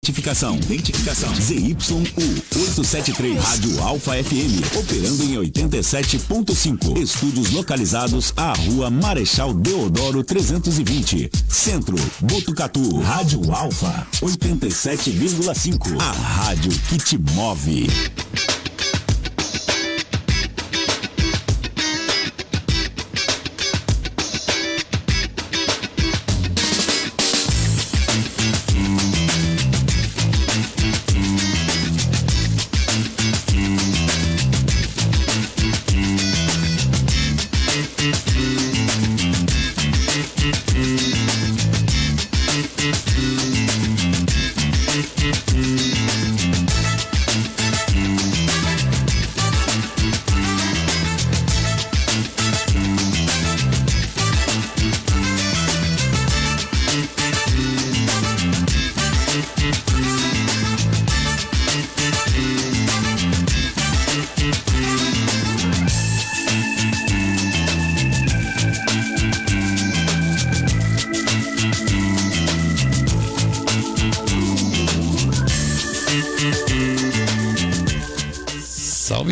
Identificação ZYU 873, Rádio Alfa FM, operando em 87.5. Estúdios localizados à Rua Marechal Deodoro 320, Centro, Botucatu. Rádio Alfa 87,5, a rádio que te move.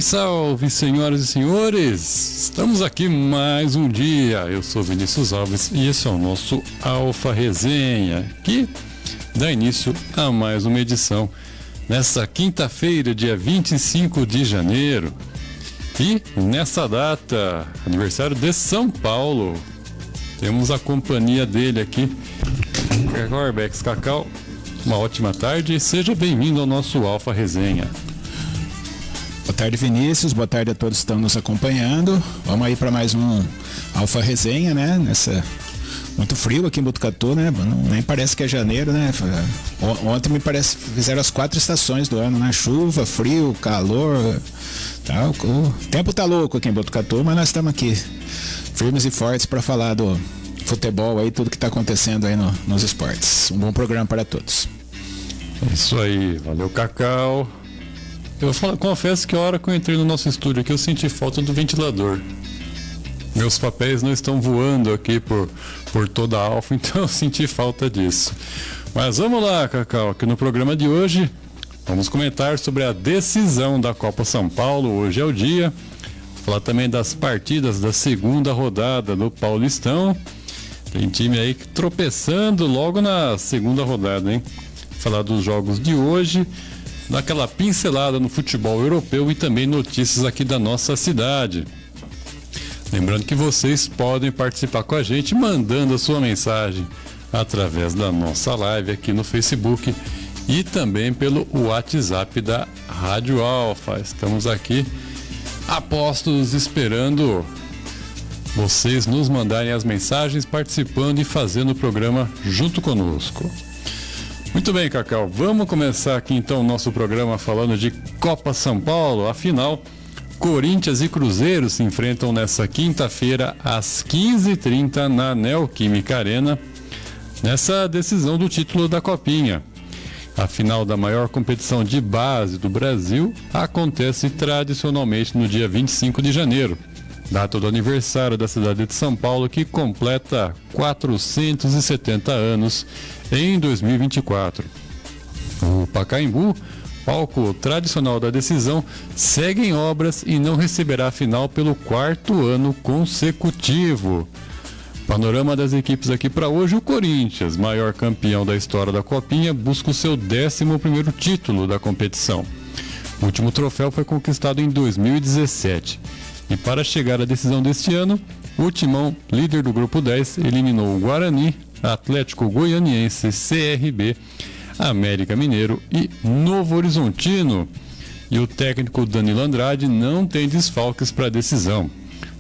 Salve, senhoras e senhores! Estamos aqui mais um dia. Eu sou Vinícius Alves e esse é o nosso Alfa Resenha, que dá início a mais uma edição nessa quinta-feira, dia 25 de janeiro. E nessa data, aniversário de São Paulo, temos a companhia dele aqui, Cacau Arbex. Cacau, uma ótima tarde e seja bem-vindo ao nosso Alfa Resenha. Boa tarde, Vinícius. Boa tarde a todos que estão nos acompanhando. Vamos aí para mais um Alfa Resenha, né? Muito frio aqui em Botucatu, né? Nem parece que é janeiro, né? Ontem me parece que fizeram as 4 estações do ano, né? Chuva, frio, calor. Tá? O tempo tá louco aqui em Botucatu, mas nós estamos aqui firmes e fortes para falar do futebol aí, tudo que está acontecendo aí nos esportes. Um bom programa para todos. É isso aí. Valeu, Cacau. Eu confesso que a hora que eu entrei no nosso estúdio aqui eu senti falta do ventilador. Meus papéis não estão voando aqui por toda a Alfa, então eu senti falta disso. Mas vamos lá, Cacau, que no programa de hoje vamos comentar sobre a decisão da Copa São Paulo. Hoje é o dia. Falar também das partidas da segunda rodada do Paulistão. Tem time aí tropeçando logo na segunda rodada, hein? Falar dos jogos de hoje, daquela pincelada no futebol europeu e também notícias aqui da nossa cidade. Lembrando que vocês podem participar com a gente mandando a sua mensagem através da nossa live aqui no Facebook e também pelo WhatsApp da Rádio Alfa. Estamos aqui apostos esperando vocês nos mandarem as mensagens, participando e fazendo o programa junto conosco. Muito bem, Cacau, vamos começar aqui então o nosso programa falando de Copa São Paulo. Afinal, Corinthians e Cruzeiro se enfrentam nessa quinta-feira às 15h30 na Neoquímica Arena, nessa decisão do título da Copinha. A final da maior competição de base do Brasil acontece tradicionalmente no dia 25 de janeiro, data do aniversário da cidade de São Paulo, que completa 470 anos em 2024. O Pacaembu, palco tradicional da decisão, segue em obras e não receberá a final pelo 4º ano consecutivo. Panorama das equipes aqui para hoje: o Corinthians, maior campeão da história da Copinha, busca o seu 11º título da competição. O último troféu foi conquistado em 2017. E para chegar à decisão deste ano, o Timão, líder do Grupo 10, eliminou o Guarani, Atlético Goianiense, CRB, América Mineiro e Novo Horizontino. E o técnico Danilo Andrade não tem desfalques para a decisão.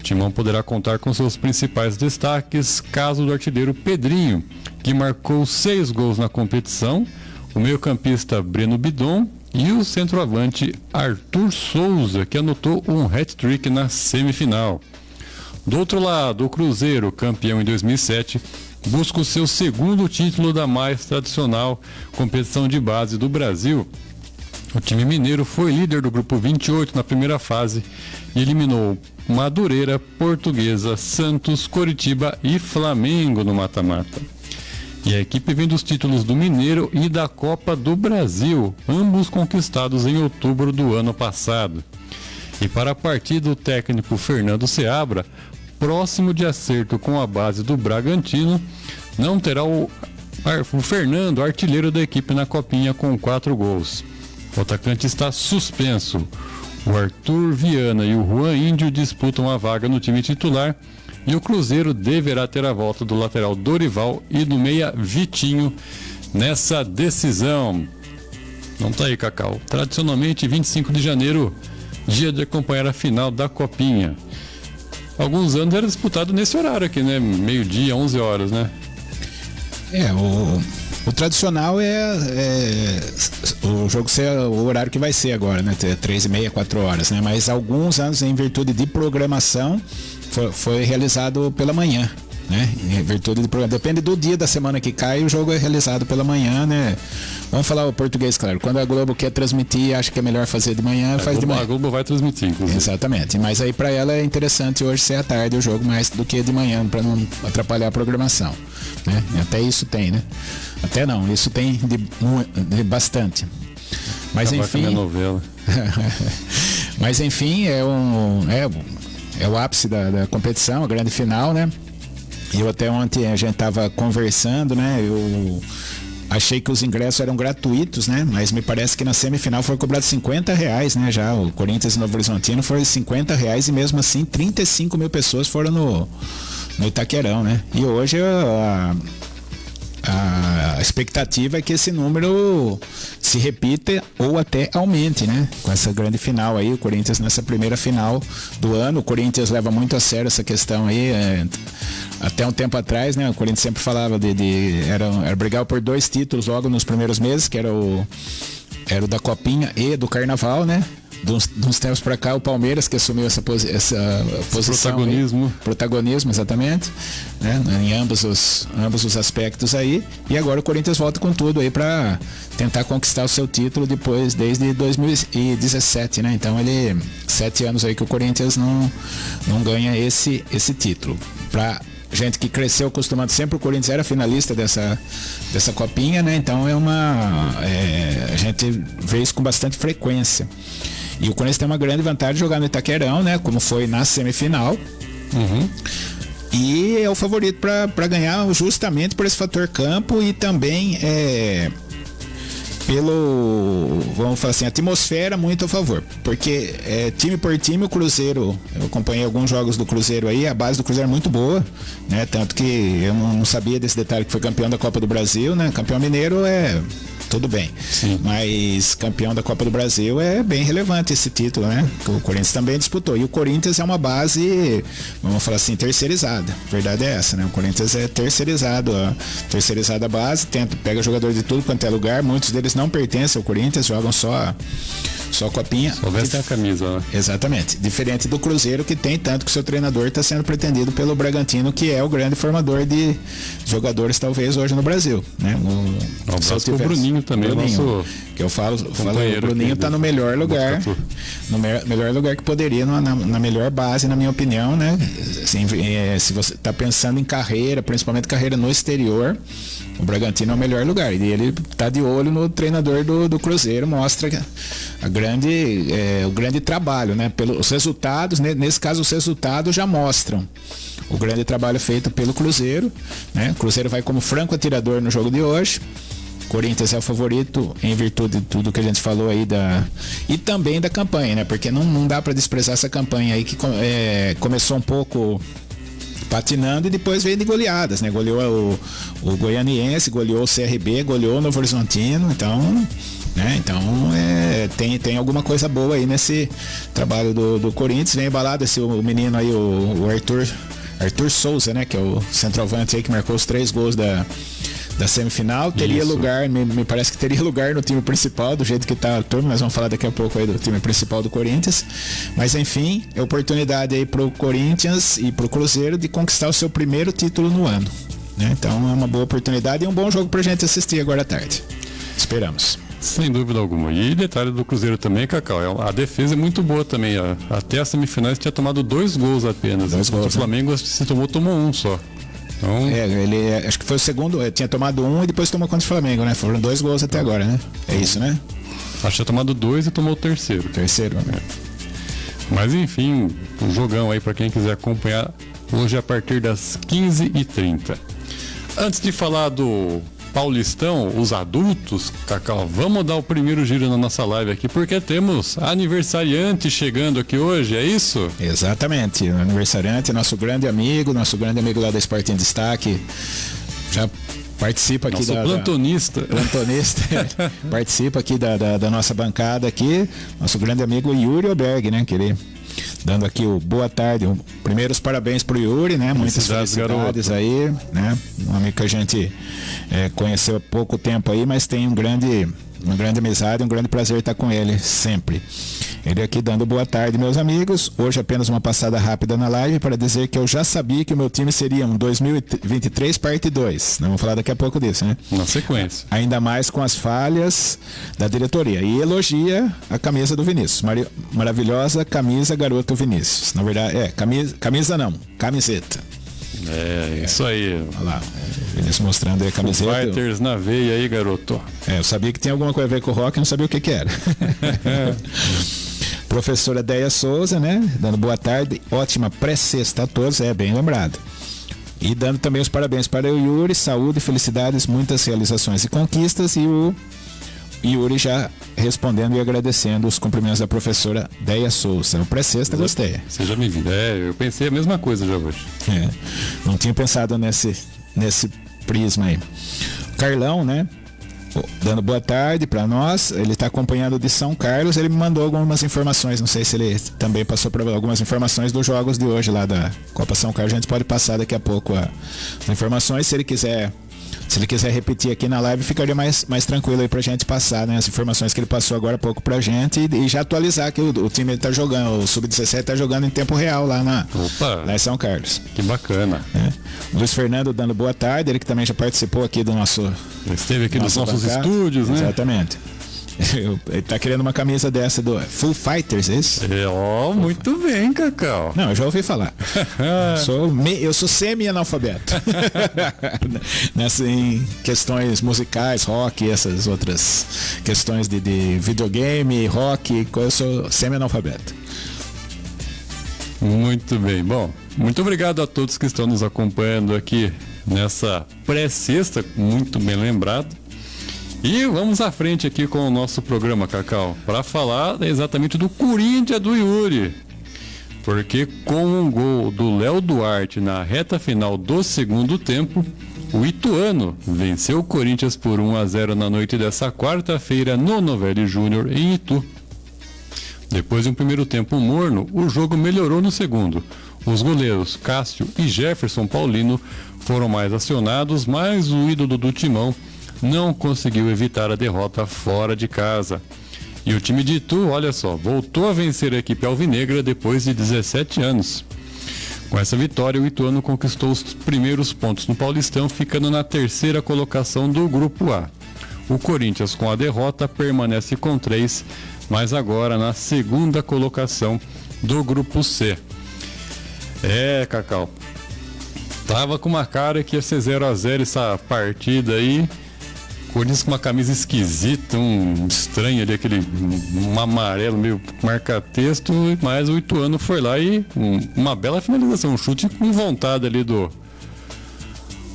O Timão poderá contar com seus principais destaques, caso do artilheiro Pedrinho, que marcou 6 gols na competição, o meio-campista Breno Bidon e o centroavante Arthur Souza, que anotou um hat-trick na semifinal. Do outro lado, o Cruzeiro, campeão em 2007, busca o seu 2º título da mais tradicional competição de base do Brasil. O time mineiro foi líder do grupo 28 na primeira fase e eliminou Madureira, Portuguesa, Santos, Coritiba e Flamengo no mata-mata. E a equipe vem dos títulos do Mineiro e da Copa do Brasil, ambos conquistados em outubro do ano passado. E para a partida, o técnico Fernando Seabra, próximo de acerto com a base do Bragantino, não terá o Fernando, artilheiro da equipe na Copinha, com 4 gols. O atacante está suspenso. O Arthur Viana e o Juan Índio disputam a vaga no time titular e o Cruzeiro deverá ter a volta do lateral Dorival e do meia Vitinho nessa decisão. Não tá aí, Cacau. Tradicionalmente, 25 de janeiro, dia de acompanhar a final da Copinha. Alguns anos era disputado nesse horário aqui, né? Meio-dia, 11 horas, né? O tradicional o jogo ser o horário que vai ser agora, né? 3h30, 4 horas, né? Mas alguns anos, em virtude de programação, foi realizado pela manhã, né? Em virtude de programação. Depende do dia da semana que cai, o jogo é realizado pela manhã, né? Vamos falar o português, claro. Quando a Globo quer transmitir, acha que é melhor fazer de manhã, faz de manhã. A Globo vai transmitir, inclusive. Exatamente. Mas aí para ela é interessante hoje ser à tarde o jogo mais do que de manhã, para não atrapalhar a programação, né? Até isso tem, né? Até não, isso tem de bastante. Mas enfim. A novela. Mas enfim, é o ápice da competição, a grande final, né? E eu até ontem a gente tava conversando, né? Eu achei que os ingressos eram gratuitos, né? Mas me parece que na semifinal foi cobrado R$50, né? Já o Corinthians e Novo Horizontino foi R$50 e mesmo assim 35 mil pessoas foram no Itaquerão, né? E hoje a expectativa é que esse número se repita ou até aumente, né? Com essa grande final aí, o Corinthians nessa primeira final do ano. O Corinthians leva muito a sério essa questão aí. Até um tempo atrás, né? O Corinthians sempre falava era brigar por 2 títulos logo nos primeiros meses, que era o da Copinha e do Carnaval, né? De uns tempos para cá, o Palmeiras que assumiu essa posição. Protagonismo, exatamente, né? Em ambos os aspectos aí. E agora o Corinthians volta com tudo aí para tentar conquistar o seu título desde 2017, né? Então 7 anos aí que o Corinthians não ganha esse título. Pra gente que cresceu acostumado, sempre o Corinthians era finalista dessa Copinha, né? Então a gente vê isso com bastante frequência. E o Corinthians tem uma grande vantagem de jogar no Itaquerão, né? Como foi na semifinal. Uhum. E é o favorito para ganhar justamente por esse fator campo e também vamos falar assim, atmosfera muito a favor. Porque time por time, o Cruzeiro, eu acompanhei alguns jogos do Cruzeiro aí, a base do Cruzeiro é muito boa, né? Tanto que eu não sabia desse detalhe que foi campeão da Copa do Brasil, né? Campeão mineiro tudo bem. Sim. Mas campeão da Copa do Brasil é bem relevante esse título, né? Que o Corinthians também disputou. E o Corinthians é uma base, vamos falar assim, terceirizada. A verdade é essa, né? O Corinthians é terceirizado a base, pega jogador de tudo quanto é lugar. Muitos deles não pertencem ao Corinthians, jogam só Copinha. Só vestem a camisa, né? Exatamente. Diferente do Cruzeiro, que tem tanto que o seu treinador está sendo pretendido pelo Bragantino, que é o grande formador de jogadores, talvez, hoje no Brasil, né? O Bruninho também, Bruninho, que eu falo o Bruninho está no melhor lugar, melhor lugar que poderia, na melhor base, na minha opinião, né? Assim, se você está pensando em carreira, principalmente carreira no exterior, o Bragantino é o melhor lugar. E ele está de olho no treinador do Cruzeiro, mostra o grande trabalho, né? Os resultados, nesse caso os resultados já mostram o grande trabalho feito pelo Cruzeiro, né? O Cruzeiro vai como franco atirador no jogo de hoje. Corinthians é o favorito em virtude de tudo que a gente falou aí e também da campanha, né? Porque não dá para desprezar essa campanha aí que começou um pouco patinando e depois veio de goleadas, né? Goleou o Goianiense, goleou o CRB, goleou o Novo Horizontino, então, né? Então tem alguma coisa boa aí nesse trabalho do Corinthians. Vem embalado o menino aí, o Arthur Souza, né? Que é o centroavante aí que marcou os 3 gols da semifinal. Teria lugar, me parece que teria lugar no time principal, do jeito que tá a turma. Nós vamos falar daqui a pouco aí do time principal do Corinthians. Mas enfim, é oportunidade aí pro Corinthians e pro Cruzeiro de conquistar o seu primeiro título no ano, né? Então é uma boa oportunidade e um bom jogo pra gente assistir agora à tarde. Esperamos. Sem dúvida alguma. E detalhe do Cruzeiro também, Cacau, a defesa é muito boa também. Até as semifinais tinha tomado 2 gols apenas. 2 gols, o Flamengo, se tomou um só. Então, ele acho que foi o segundo, tinha tomado um e depois tomou contra o Flamengo, né? Foram 2 gols até agora, né? É isso, né? acho que tinha tomado 2 e tomou o terceiro. Terceiro, né? Mas enfim, um jogão aí para quem quiser acompanhar hoje a partir das 15h30. Antes de falar do Paulistão, os adultos, Cacau, vamos dar o primeiro giro na nossa live aqui, porque temos aniversariante chegando aqui hoje, é isso? Exatamente, o aniversariante, nosso grande amigo lá da Esporte em Destaque, já participa aqui plantonista. Participa aqui da nossa bancada aqui, nosso grande amigo Yuri Oberg, né, que ele dando aqui o boa tarde, primeiros parabéns pro Yuri, né, muitas felicidades aí, né, um amigo que a gente conheceu há pouco tempo aí, mas tem uma grande amizade, um grande prazer estar com ele sempre. Ele aqui dando boa tarde, meus amigos. Hoje apenas uma passada rápida na live para dizer que eu já sabia que o meu time seria um 2023 parte 2. Vamos falar daqui a pouco disso, né? Na sequência. Ainda mais com as falhas da diretoria. E elogia a camisa do Vinícius. Maravilhosa camisa, garoto Vinícius. Na verdade, camisa não, camiseta. Isso aí. Olha lá, Vinícius mostrando aí a camiseta. Fighters na veia aí, garoto. Eu sabia que tinha alguma coisa a ver com o rock, não sabia o que era. Professora Deia Souza, né? Dando boa tarde, ótima pré-sexta a todos, bem lembrado. E dando também os parabéns para o Yuri, saúde, felicidades, muitas realizações e conquistas. E o Yuri já respondendo e agradecendo os cumprimentos da professora Deia Souza. Pré-sexta, gostei. Você já me viu. Eu pensei a mesma coisa já hoje. Não tinha pensado nesse prisma aí. Carlão, né? Dando boa tarde para nós, ele está acompanhando de São Carlos, ele me mandou algumas informações, não sei se ele também passou por algumas informações dos jogos de hoje lá da Copa São Carlos, a gente pode passar daqui a pouco as informações, se ele quiser repetir aqui na live, ficaria mais tranquilo aí pra gente passar, né, as informações que ele passou agora há pouco pra gente e já atualizar que o time tá jogando, o Sub-17 tá jogando em tempo real lá lá em São Carlos. Que bacana. Luiz Fernando dando boa tarde, ele que também já participou aqui do nosso... Ele esteve aqui nos nossos estúdios, né? Exatamente. Ele tá querendo uma camisa dessa do Full Fighters, é isso? Muito bem, Cacau. Não, eu já ouvi falar. Eu sou semi-analfabeto. Em questões musicais, rock, essas outras questões de videogame, rock, eu sou semi-analfabeto. Muito bem. Bom, muito obrigado a todos que estão nos acompanhando aqui nessa pré-sexta, muito bem lembrado. E vamos à frente aqui com o nosso programa, Cacau, para falar exatamente do Corinthians do Yuri. Porque com um gol do Léo Duarte na reta final do segundo tempo, o Ituano venceu o Corinthians por 1-0 na noite dessa quarta-feira no Novelli Júnior em Itu. Depois de um primeiro tempo morno, o jogo melhorou no segundo. Os goleiros Cássio e Jefferson Paulino foram mais acionados, mas o ídolo do timão não conseguiu evitar a derrota fora de casa. E o time de Itu, olha só, voltou a vencer a equipe alvinegra depois de 17 anos. Com essa vitória, o Ituano conquistou os primeiros pontos no Paulistão, ficando na terceira colocação do Grupo A. O Corinthians, com a derrota, permanece com 3, mas agora na segunda colocação do Grupo C. Cacau, tava com uma cara que ia ser 0-0 essa partida aí. Corinthians com uma camisa esquisita, estranho ali, um amarelo meio marca-texto, mas o Ituano foi lá e uma bela finalização, um chute com vontade ali do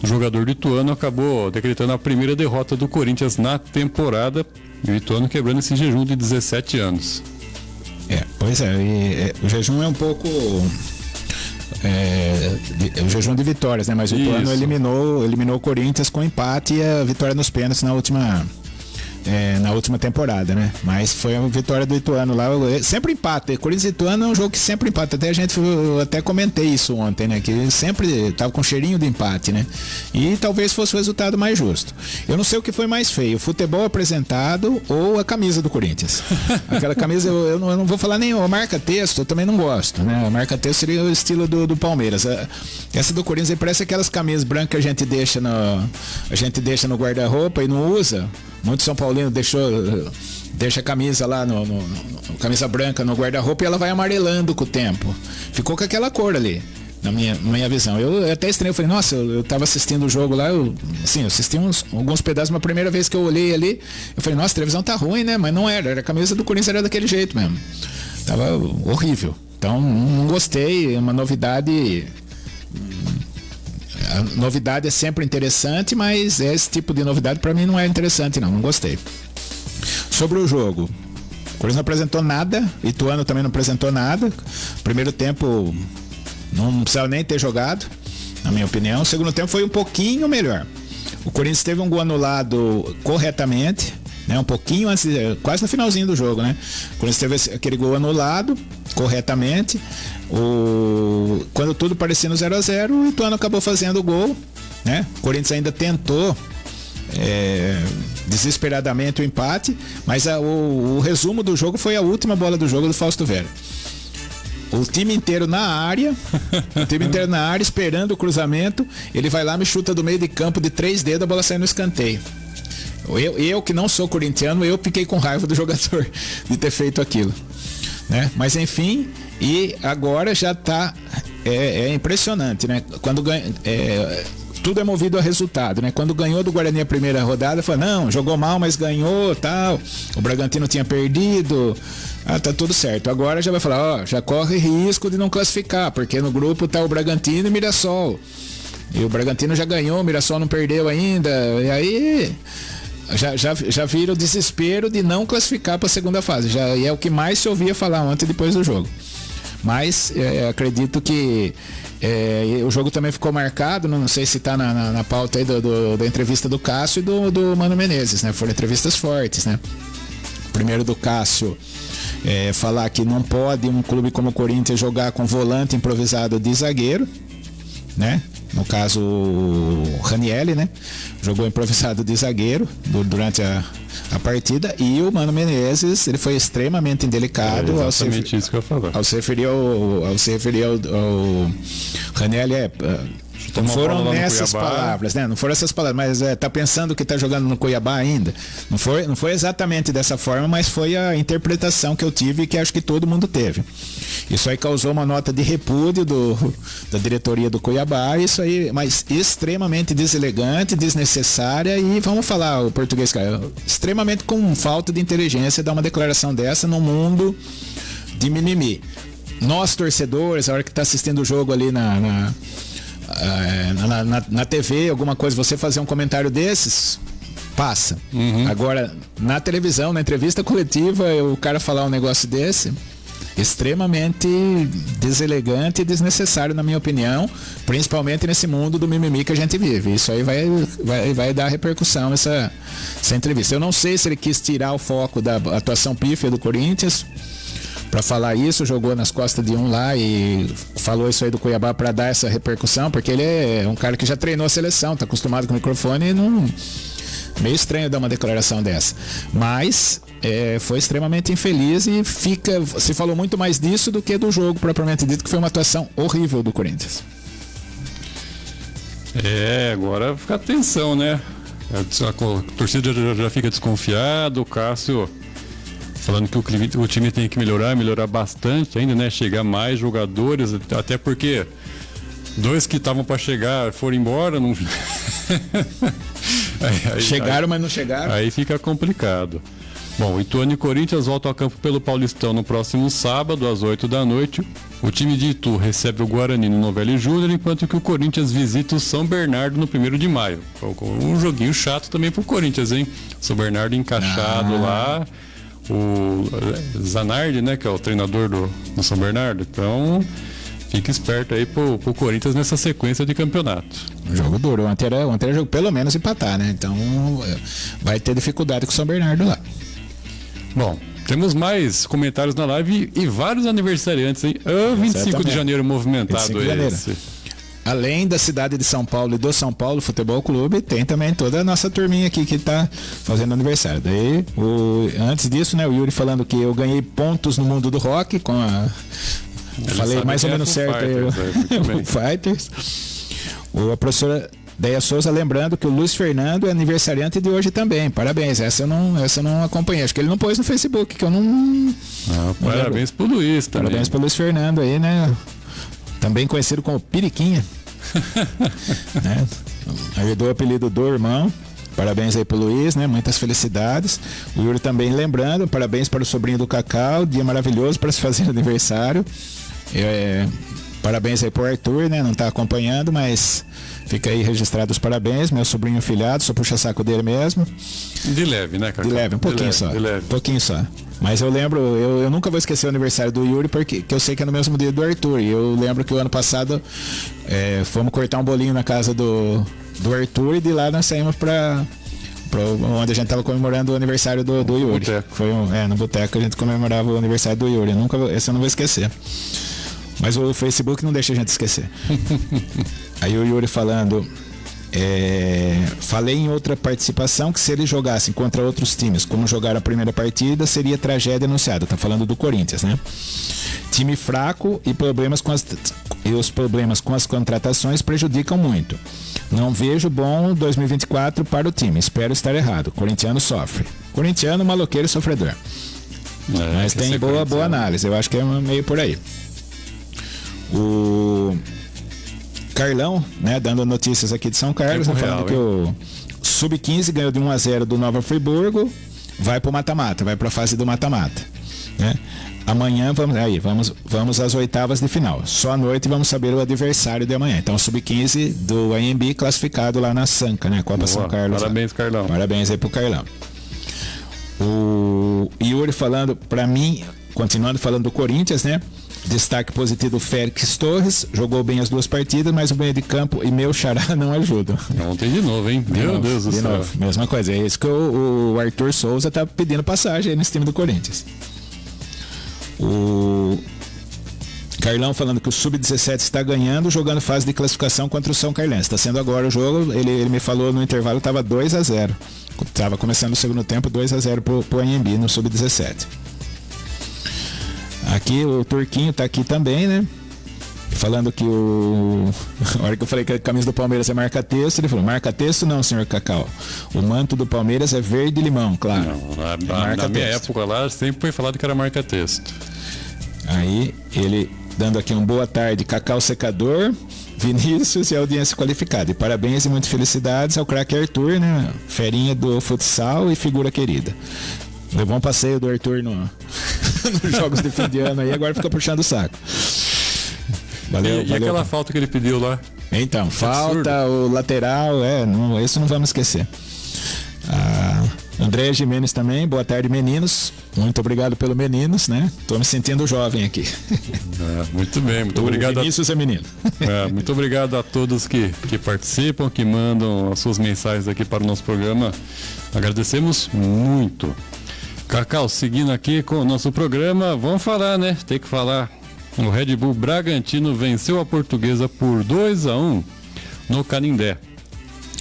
jogador do Ituano acabou decretando a primeira derrota do Corinthians na temporada, e o Ituano quebrando esse jejum de 17 anos. Pois é, o jejum é um pouco... o jejum de vitórias, né? Mas o Ituano eliminou o Corinthians com empate e a vitória nos pênaltis na última temporada, né? Mas foi a vitória do Ituano lá, sempre empata. Corinthians e Ituano é um jogo que sempre empata. Eu até comentei isso ontem, né? Que sempre tava com cheirinho de empate, né? E talvez fosse o resultado mais justo. Eu não sei o que foi mais feio, o futebol apresentado ou a camisa do Corinthians. Aquela camisa, eu não vou falar nem o marca-texto, eu também não gosto, né? O marca-texto seria o estilo do Palmeiras. Essa do Corinthians parece aquelas camisas brancas que a gente deixa no guarda-roupa e não usa. Muito São Paulino deixa a camisa lá, camisa branca no guarda-roupa e ela vai amarelando com o tempo. Ficou com aquela cor ali. na minha visão. Eu até estranhei, eu falei, nossa, eu tava assistindo o jogo lá, eu assisti alguns pedaços, mas a primeira vez que eu olhei ali, eu falei, nossa, a televisão tá ruim, né? Mas não era a camisa do Corinthians era daquele jeito mesmo. Tava horrível. Então, não gostei, é uma novidade. A novidade é sempre interessante, mas esse tipo de novidade para mim não é interessante, não gostei. Sobre o jogo, o Corinthians não apresentou nada, Ituano também não apresentou nada. Primeiro tempo não precisava nem ter jogado, na minha opinião. O segundo tempo foi um pouquinho melhor. O Corinthians teve um gol anulado corretamente, né? Um pouquinho antes, quase no finalzinho do jogo, né? O Corinthians teve aquele gol anulado corretamente. Quando tudo parecia no 0-0, o Ituano acabou fazendo o gol, né? O Corinthians ainda tentou desesperadamente o empate, mas o resumo do jogo foi a última bola do jogo do Fausto Vera. O time inteiro na área, esperando o cruzamento, ele vai lá, me chuta do meio de campo de 3 dedos, a bola sai no escanteio. Eu que não sou corintiano, eu fiquei com raiva do jogador de ter feito aquilo, né? Mas enfim, e agora já tá impressionante, né? Quando ganha, tudo é movido a resultado, né? Quando ganhou do Guarani a primeira rodada, falou, não, jogou mal, mas ganhou, tal. O Bragantino tinha perdido, tá tudo certo. Agora já vai falar, já corre risco de não classificar, porque no grupo tá o Bragantino e o Mirassol. E o Bragantino já ganhou, o Mirassol não perdeu ainda. E aí já vira o desespero de não classificar para a segunda fase. E é o que mais se ouvia falar ontem depois do jogo. Mas acredito que o jogo também ficou marcado, não sei se está na pauta aí da entrevista do Cássio e do Mano Menezes, né? Foram entrevistas fortes, né? Primeiro do Cássio falar que não pode um clube como o Corinthians jogar com volante improvisado de zagueiro, né? No caso, o Ranieri, né? Jogou improvisado de zagueiro durante a partida. E o Mano Menezes, ele foi extremamente indelicado exatamente isso que eu ia falar. Ao se referir ao Ranieri, não foram nessas palavras, né? Não foram essas palavras, mas tá pensando que tá jogando no Cuiabá ainda. Não foi exatamente dessa forma, mas foi a interpretação que eu tive e que acho que todo mundo teve. Isso aí causou uma nota de repúdio da diretoria do Cuiabá, isso aí, mas extremamente deselegante, desnecessária e, vamos falar o português, cara, extremamente com falta de inteligência dar uma declaração dessa num mundo de mimimi. Nós, torcedores, a hora que tá assistindo o jogo ali na TV, alguma coisa, você fazer um comentário desses, passa. Agora, na televisão, na entrevista coletiva, o cara falar um negócio desse, extremamente deselegante e desnecessário, na minha opinião, principalmente nesse mundo do mimimi que a gente vive. Isso aí vai dar repercussão essa entrevista. Eu não sei se ele quis tirar o foco da atuação pífia do Corinthians para falar isso, jogou nas costas de um lá e falou isso aí do Cuiabá para dar essa repercussão, porque ele é um cara que já treinou a seleção, tá acostumado com o microfone e não... Meio estranho dar uma declaração dessa. Mas foi extremamente infeliz e se falou muito mais disso do que do jogo propriamente dito, que foi uma atuação horrível do Corinthians. Agora fica atenção, né? A torcida já fica desconfiada, o Cássio falando que o time tem que melhorar bastante ainda, né? Chegar mais jogadores, até porque 2 que estavam para chegar foram embora, não... Chegaram, mas não chegaram. Aí fica complicado. Bom, Ituano e Corinthians voltam a campo pelo Paulistão no próximo sábado, às 8 da noite. O time de Itu recebe o Guarani no Novelli Júnior, enquanto que o Corinthians visita o São Bernardo no 1º de maio. Um joguinho chato também pro Corinthians, hein? São Bernardo encaixado lá. O Zanardi, né, que é o treinador do São Bernardo. Então... fica esperto aí pro Corinthians nessa sequência de campeonato. Um jogo duro. Ontem era jogo pelo menos empatar, né? Então vai ter dificuldade com o São Bernardo lá. Bom, temos mais comentários na live e vários aniversariantes, hein? 25 de janeiro movimentado esse. Além da cidade de São Paulo e do São Paulo Futebol Clube, tem também toda a nossa turminha aqui que tá fazendo aniversário. Daí, antes disso, né, o Yuri falando que eu ganhei pontos no mundo do rock com a... Falei mais ou menos certo aí. Fighters. A professora Deia Souza lembrando que o Luiz Fernando é aniversariante de hoje também. Parabéns. Essa eu não acompanhei. Acho que ele não pôs no Facebook, que eu não. Parabéns pro Luiz também. Parabéns pro Luiz Fernando aí, né? também conhecido como Piriquinha. Né? Herdou o apelido do irmão. Parabéns aí pro Luiz, né? Muitas felicidades. O Yuri também lembrando, parabéns para o sobrinho do Cacau, dia maravilhoso para se fazer aniversário. Parabéns aí pro Arthur, né? Não tá acompanhando, mas fica aí registrado os parabéns. Meu sobrinho filhado, só puxa saco dele mesmo. De leve, né, Cacau? De leve, um pouquinho só. Um pouquinho só. Mas eu lembro, eu nunca vou esquecer o aniversário do Yuri, porque eu sei que é no mesmo dia do Arthur. E eu lembro que o ano passado fomos cortar um bolinho na casa do Arthur, e de lá nós saímos para onde a gente estava comemorando o aniversário do Yuri. Foi no boteco a gente comemorava o aniversário do Yuri. Esse eu não vou esquecer. Mas o Facebook não deixa a gente esquecer. Aí o Yuri falando, falei em outra participação que se eles jogassem contra outros times, como jogaram a primeira partida, seria tragédia anunciada. Tá falando do Corinthians, né? Time fraco e os problemas com as contratações prejudicam muito. Não vejo bom 2024 para o time. Espero estar errado. Corintiano sofre. Corintiano, maloqueiro e sofredor. Mas tem boa análise. Eu acho que é meio por aí. O Carlão, né, dando notícias aqui de São Carlos, falando que o Sub-15 ganhou de 1-0 do Nova Friburgo, vai pro mata-mata, vai pra fase do mata-mata, né? Amanhã vamos às oitavas de final. Só à noite vamos saber o adversário de amanhã. Então o Sub-15 do AMB classificado lá na Sanca, né? Copa São Carlos. Parabéns, lá. Carlão. Parabéns aí pro Carlão. O Yuri falando, pra mim, continuando falando do Corinthians, né? Destaque positivo, Félix Torres, jogou bem as duas partidas, mas o meio de campo e meu xará não ajudam. Ontem de novo, hein? Meu Deus do céu. Novo, mesma coisa, é isso que o Arthur Souza tá pedindo passagem aí nesse time do Corinthians. O Carlão falando que o Sub-17 está ganhando, jogando fase de classificação contra o São Carlense. Está sendo agora o jogo, ele me falou no intervalo, estava 2-0. Estava começando o segundo tempo, 2-0 pro AMB no Sub-17. Aqui o Turquinho tá aqui também, né? Falando que a hora que eu falei que a camisa do Palmeiras é marca-texto, ele falou, marca-texto não, senhor Cacau. O manto do Palmeiras é verde e limão, claro. Não, na minha época lá, sempre foi falado que era marca-texto. Aí, ele dando aqui um boa tarde, Cacau Secador, Vinícius e audiência qualificada. E parabéns e muitas felicidades ao craque Arthur, né? Ferinha do futsal e figura querida. Levou um passeio do Arthur nos jogos de fim de ano aí, agora fica puxando o saco. Valeu. E aquela falta que ele pediu lá? Então, falta, o lateral, isso não vamos esquecer. André Gimenez também, boa tarde, meninos. Muito obrigado pelo meninos, né? Tô me sentindo jovem aqui. Muito bem, muito obrigado. Vinícius é menino. Muito obrigado a todos que participam, que mandam as suas mensagens aqui para o nosso programa. Agradecemos muito. Cacau, seguindo aqui com o nosso programa, vamos falar, né? Tem que falar. O Red Bull Bragantino venceu a Portuguesa por 2-1 no Canindé.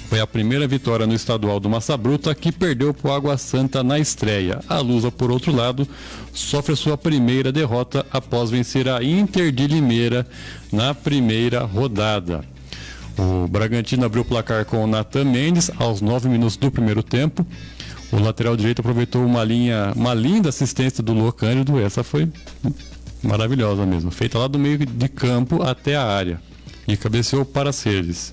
Foi a primeira vitória no estadual do Massa Bruta, que perdeu para o Água Santa na estreia. A Lusa, por outro lado, sofre sua primeira derrota após vencer a Inter de Limeira na primeira rodada. O Bragantino abriu o placar com o Nathan Mendes aos 9 minutos do primeiro tempo. O lateral direito aproveitou uma linda assistência do Lô Cândido. Essa foi maravilhosa mesmo, feita lá do meio de campo até a área, e cabeceou para Serdes.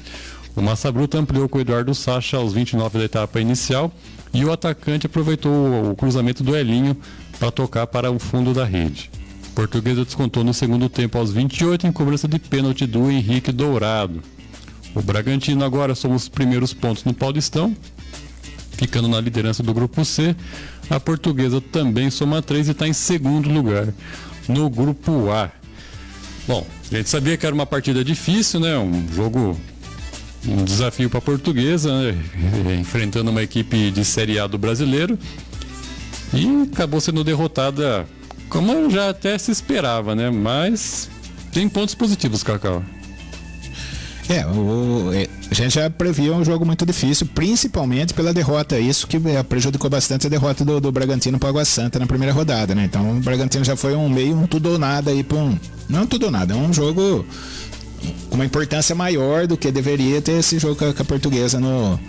O Massa Bruta ampliou com o Eduardo Sacha aos 29 da etapa inicial, e o atacante aproveitou o cruzamento do Elinho para tocar para o fundo da rede. O Portuguesa descontou no segundo tempo aos 28 em cobrança de pênalti do Henrique Dourado. O Bragantino agora soma os primeiros pontos no Paulistão, ficando na liderança do grupo C. A Portuguesa também soma 3 e está em segundo lugar no grupo A. Bom, a gente sabia que era uma partida difícil, né? Um desafio para a Portuguesa, né? Enfrentando uma equipe de Série A do Brasileiro, e acabou sendo derrotada como já até se esperava, né? Mas tem pontos positivos, Cacau. A gente já previa um jogo muito difícil, principalmente pela derrota. Isso que prejudicou bastante a derrota do Bragantino para o Água Santa na primeira rodada, né? Então o Bragantino já foi um tudo ou nada aí para não tudo ou nada, é um jogo com uma importância maior do que deveria ter esse jogo com a Portuguesa no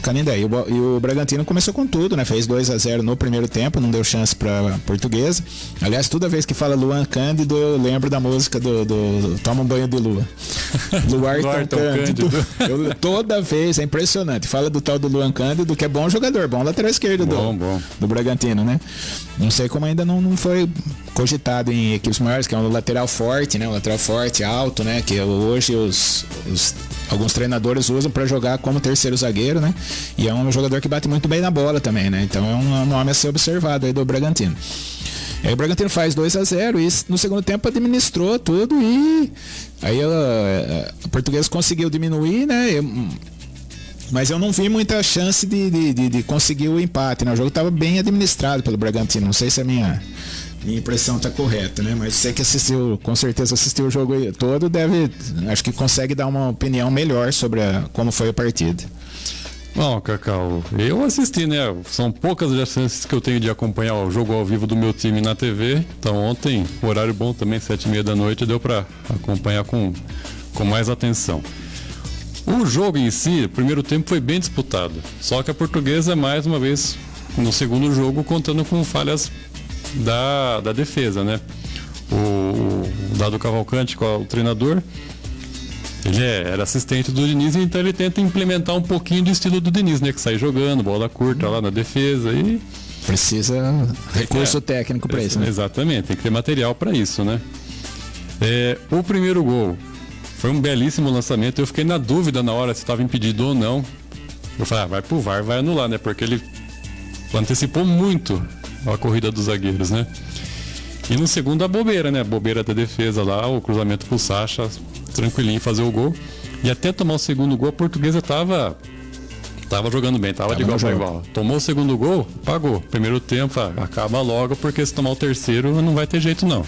Canindé. E o Bragantino começou com tudo, né? Fez 2-0 no primeiro tempo, não deu chance para Portuguesa. Aliás, toda vez que fala Luan Cândido, eu lembro da música do Toma um Banho de Lua. Luar tão Cândido. Toda vez, é impressionante. Fala do tal do Luan Cândido, que é bom jogador, bom lateral esquerdo do Bragantino, né? Não sei como ainda não foi cogitado em equipes maiores, que é um lateral forte, né? Um lateral forte, alto, né? Que hoje alguns treinadores usam para jogar como terceiro zagueiro, né? E é um jogador que bate muito bem na bola também, né? Então é um nome a ser observado aí do Bragantino. Aí o Bragantino faz 2-0 e no segundo tempo administrou tudo e aí a Portuguesa conseguiu diminuir, né? Mas eu não vi muita chance de conseguir o empate, né? O jogo estava bem administrado pelo Bragantino. Não sei se a minha impressão está correta, né? Mas você que assistiu, com certeza assistiu o jogo todo, acho que consegue dar uma opinião melhor sobre como foi a partida. Bom, Cacau, eu assisti, né? São poucas as chances que eu tenho de acompanhar o jogo ao vivo do meu time na TV. Então ontem, horário bom também, 7h30 da noite, deu para acompanhar com mais atenção. O jogo em si, o primeiro tempo foi bem disputado. Só que a Portuguesa, mais uma vez, no segundo jogo, contando com falhas da defesa, né? O Dado Cavalcante, o treinador, ele era assistente do Diniz, então ele tenta implementar um pouquinho do estilo do Diniz, né? Que sai jogando, bola curta lá na defesa e... Precisa recurso técnico para isso, né? Exatamente, tem que ter material para isso, né? O primeiro gol foi um belíssimo lançamento. Eu fiquei na dúvida na hora se estava impedido ou não. Eu falei, vai pro VAR, vai anular, né? Porque ele antecipou muito a corrida dos zagueiros, né? E no segundo a bobeira, né? A bobeira da defesa lá, o cruzamento pro Sacha, tranquilinho fazer o gol. E até tomar o segundo gol, a Portuguesa tava jogando bem, tava de igual para igual. Tomou o segundo gol, pagou. Primeiro tempo, acaba logo, porque se tomar o terceiro não vai ter jeito não.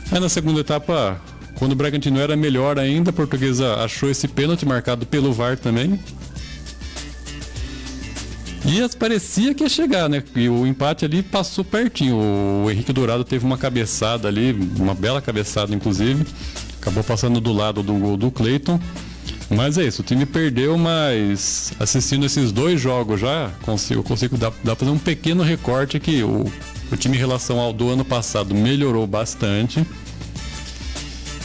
Aí na segunda etapa, quando o Bragantino era melhor ainda, a Portuguesa achou esse pênalti marcado pelo VAR também. E parecia que ia chegar, né? E o empate ali passou pertinho. O Henrique Dourado teve uma cabeçada ali, uma bela cabeçada inclusive. Acabou passando do lado do gol do Cleiton. Mas é isso, o time perdeu, mas assistindo esses dois jogos já, eu consigo dar para fazer um pequeno recorte que o time em relação ao do ano passado melhorou bastante.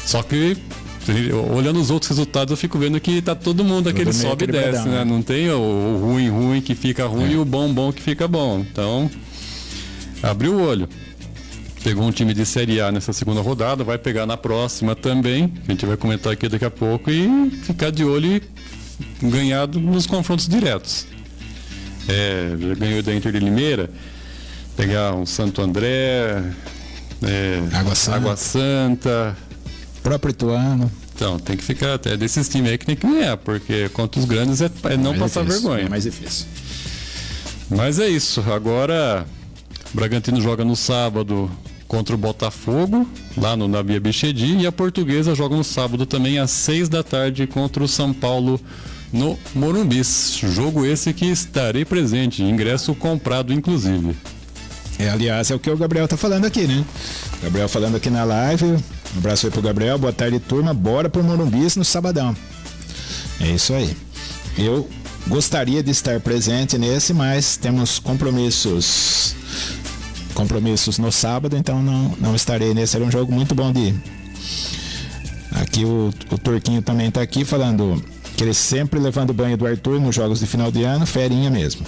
Só que, olhando os outros resultados, eu fico vendo que tá todo mundo aquele sobe e desce, né? Não tem o ruim que fica ruim e o bom que fica bom. Então, abriu o olho. Pegou um time de Série A nessa segunda rodada, vai pegar na próxima também, que a gente vai comentar aqui daqui a pouco, e ficar de olho e ganhar nos confrontos diretos. Já ganhou da Inter de Limeira, pegar um Santo André, Água Santa, próprio Ituano. Então, tem que ficar até desses times aí que tem que ganhar, porque contra os grandes é não passar vergonha. É mais difícil. Mas é isso, agora o Bragantino joga no sábado contra o Botafogo, lá no Nabi Abichedi, e a Portuguesa joga no sábado também às 6 da tarde contra o São Paulo no Morumbi. Jogo esse que estarei presente, ingresso comprado inclusive. Aliás, é o que o Gabriel tá falando aqui, né? Gabriel falando aqui na live. Um abraço aí pro Gabriel, boa tarde turma, bora pro Morumbi no sabadão. É isso aí. Eu gostaria de estar presente nesse, mas temos compromissos no sábado, então não estarei nesse. Era um jogo muito bom de ir. Aqui o Turquinho também tá aqui falando que ele sempre levando banho do Arthur nos jogos de final de ano, ferinha mesmo.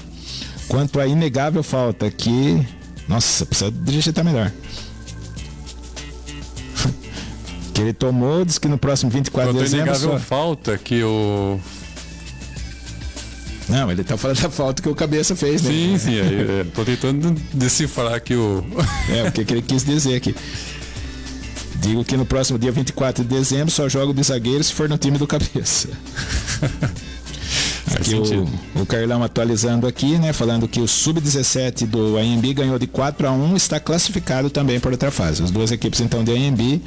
Quanto à inegável falta que... Nossa, precisa digitar melhor. Que ele tomou, diz que no próximo 24 de dezembro... Quanto à inegável falta que o... Não, ele tá falando da falta que o Cabeça fez, né? Sim, tô tentando decifrar aqui o que ele quis dizer aqui. Digo que no próximo dia 24 de dezembro só jogo de zagueiro se for no time do Cabeça. Aqui o Carlão atualizando aqui, né? Falando que o Sub-17 do AMB ganhou de 4-1, está classificado também para outra fase. As duas equipes então de AMB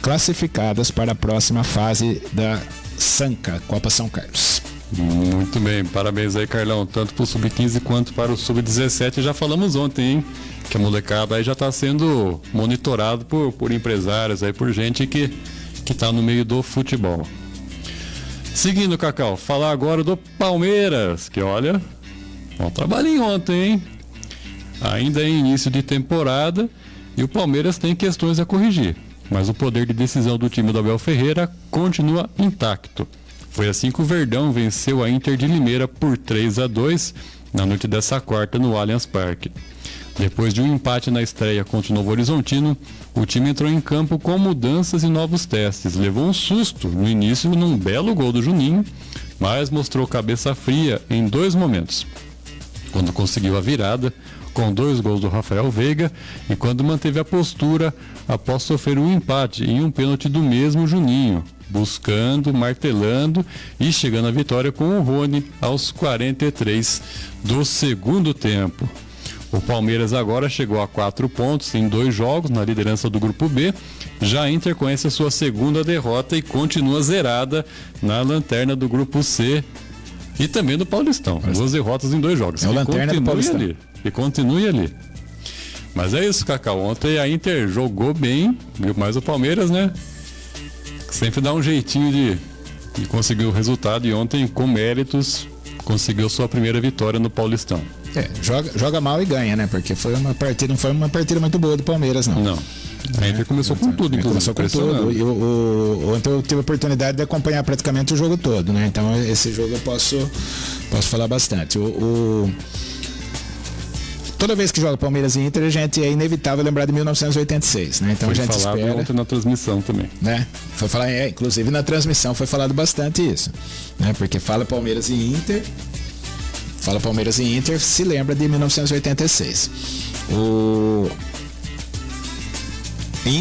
classificadas para a próxima fase da Sanca, Copa São Carlos. Muito bem, parabéns aí, Carlão, tanto para o Sub-15 quanto para o Sub-17. Já falamos ontem, hein, que a molecada aí já está sendo monitorado por empresários, aí, por gente que que está no meio do futebol. Seguindo, Cacau, falar agora do Palmeiras, que olha, um trabalhinho ontem, hein? Ainda é início de temporada e o Palmeiras tem questões a corrigir, mas o poder de decisão do time do Abel Ferreira continua intacto. Foi assim que o Verdão venceu a Inter de Limeira por 3-2 na noite dessa quarta no Allianz Parque. Depois de um empate na estreia contra o Novo Horizontino, o time entrou em campo com mudanças e novos testes. Levou um susto no início num belo gol do Juninho, mas mostrou cabeça fria em 2 momentos. Quando conseguiu a virada, com 2 gols do Rafael Veiga, e quando manteve a postura após sofrer um empate em um pênalti do mesmo Juninho, buscando, martelando e chegando à vitória com o Rony aos 43 do segundo tempo. O Palmeiras agora chegou a 4 pontos em 2 jogos na liderança do Grupo B. Já a Inter conhece a sua segunda derrota e continua zerada na lanterna do Grupo C e também do Paulistão. 2 derrotas em 2 jogos. É a lanterna do Paulistão. E continue ali. Mas é isso, Cacau. Ontem a Inter jogou bem, mas o Palmeiras, né? Sempre dá um jeitinho de conseguir o resultado. E ontem, com méritos, conseguiu sua primeira vitória no Paulistão. Joga mal e ganha, né? Porque não foi uma partida muito boa do Palmeiras, não. Não. A Inter começou com tudo, inclusive. Começou com tudo. Ontem eu tive a oportunidade de acompanhar praticamente o jogo todo, né? Então esse jogo eu posso falar bastante. Toda vez que joga Palmeiras e Inter, a gente é inevitável lembrar de 1986, né? Então foi a gente falado espera. Ontem na transmissão também. Né? Foi falar, inclusive na transmissão foi falado bastante isso, né? Porque fala Palmeiras e Inter, se lembra de 1986.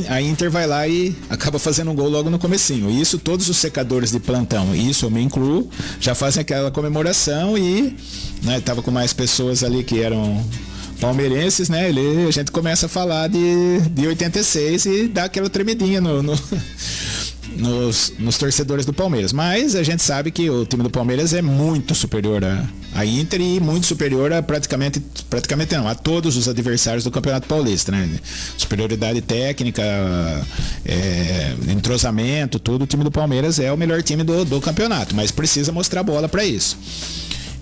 A Inter vai lá e acaba fazendo um gol logo no comecinho. E isso todos os secadores de plantão, isso eu me incluo, já fazem aquela comemoração e, né, tava com mais pessoas ali que eram palmeirenses, né? A gente começa a falar de 86 e dá aquela tremidinha nos torcedores do Palmeiras. Mas a gente sabe que o time do Palmeiras é muito superior à Inter e muito superior a praticamente não, a todos os adversários do Campeonato Paulista, né? Superioridade técnica, entrosamento, tudo. O time do Palmeiras é o melhor time do campeonato, mas precisa mostrar bola para isso.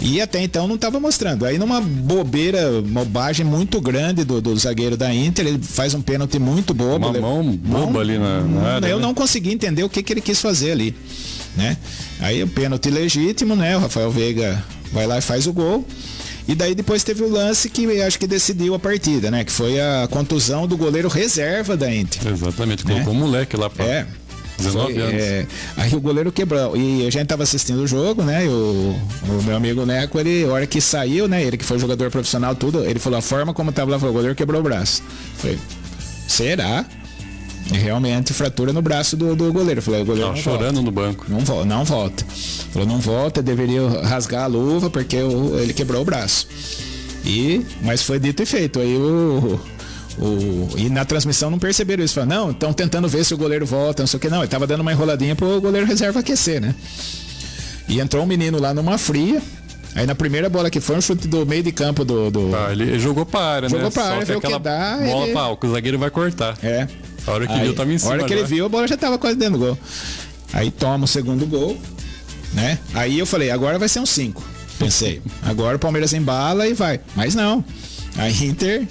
E até então não estava mostrando. Aí numa bobagem muito grande do zagueiro da Inter, ele faz um pênalti muito bobo. Uma mão boba ali na área. Eu né? não consegui entender o que ele quis fazer ali, né? Aí o pênalti legítimo, né? O Rafael Veiga vai lá e faz o gol. E daí depois teve o lance que eu acho que decidiu a partida, né? Que foi a contusão do goleiro reserva da Inter. Exatamente, colocou o moleque lá pra... 19 anos. Aí o goleiro quebrou. E a gente tava assistindo o jogo, né? E o meu amigo Neco, a hora que saiu, né? Ele que foi jogador profissional, tudo, ele falou a forma como tava lá, falou, o goleiro quebrou o braço. Falei, será? E realmente fratura no braço do goleiro. Falei, o goleiro não chorando volta. No banco. Não volta. Falou, não volta, deveria rasgar a luva porque ele quebrou o braço. Mas foi dito e feito. Aí e na transmissão não perceberam isso. Falaram, não, estão tentando ver se o goleiro volta, não sei o que. Não, ele tava dando uma enroladinha pro goleiro reserva aquecer, né? E entrou um menino lá numa fria. Aí na primeira bola que foi um chute do meio de campo ele jogou pra área, jogou né? Pra área, viu aquela bola que o zagueiro vai cortar. A hora que viu, tava em cima. A hora que ele viu, a bola já tava quase dentro do gol. Aí toma o segundo gol, né? Aí eu falei, agora vai ser um 5. Pensei, agora o Palmeiras embala e vai. Mas não. A Inter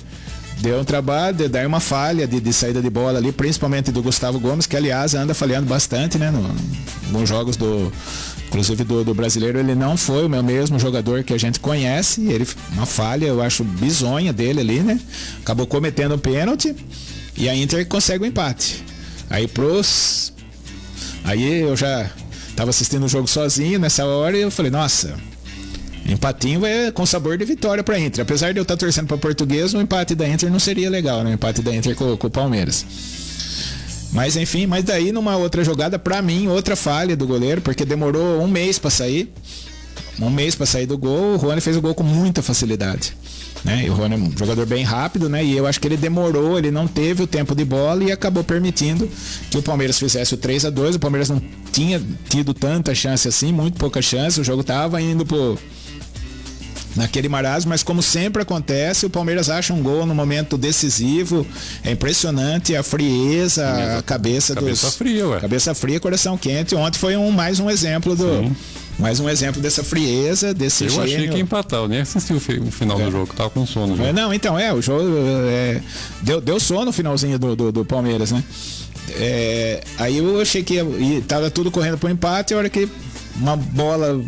deu um trabalho, deu uma falha de saída de bola ali, principalmente do Gustavo Gomes, que aliás anda falhando bastante, né? Nos jogos inclusive do brasileiro, ele não foi o mesmo jogador que a gente conhece. Uma falha, eu acho, bizonha dele ali, né? Acabou cometendo um pênalti e a Inter consegue o empate. Aí eu já tava assistindo o jogo sozinho nessa hora e eu falei, nossa, empatinho vai com sabor de vitória pra Inter. Apesar de eu estar torcendo pra Portuguesa, o empate da Inter não seria legal, né? O empate da Inter com o Palmeiras. Mas enfim, daí numa outra jogada, pra mim, outra falha do goleiro, porque demorou um mês pra sair do gol. O Rony fez o gol com muita facilidade, né? E o Rony é um jogador bem rápido, né? E eu acho que ele demorou, ele não teve o tempo de bola e acabou permitindo que o Palmeiras fizesse o 3-2. O Palmeiras não tinha tido tanta chance assim, muito pouca chance. O jogo tava indo naquele marasmo, mas como sempre acontece, o Palmeiras acha um gol no momento decisivo. É impressionante a frieza, a cabeça fria, ué. Cabeça fria, coração quente. Ontem foi mais um exemplo dessa frieza, desse gênio. Eu achei que ia empatar, eu nem assisti o final do jogo, tava com sono. Não, então, o jogo deu sono no finalzinho do Palmeiras, né? Aí eu achei que tava tudo correndo pro empate, a hora que uma bola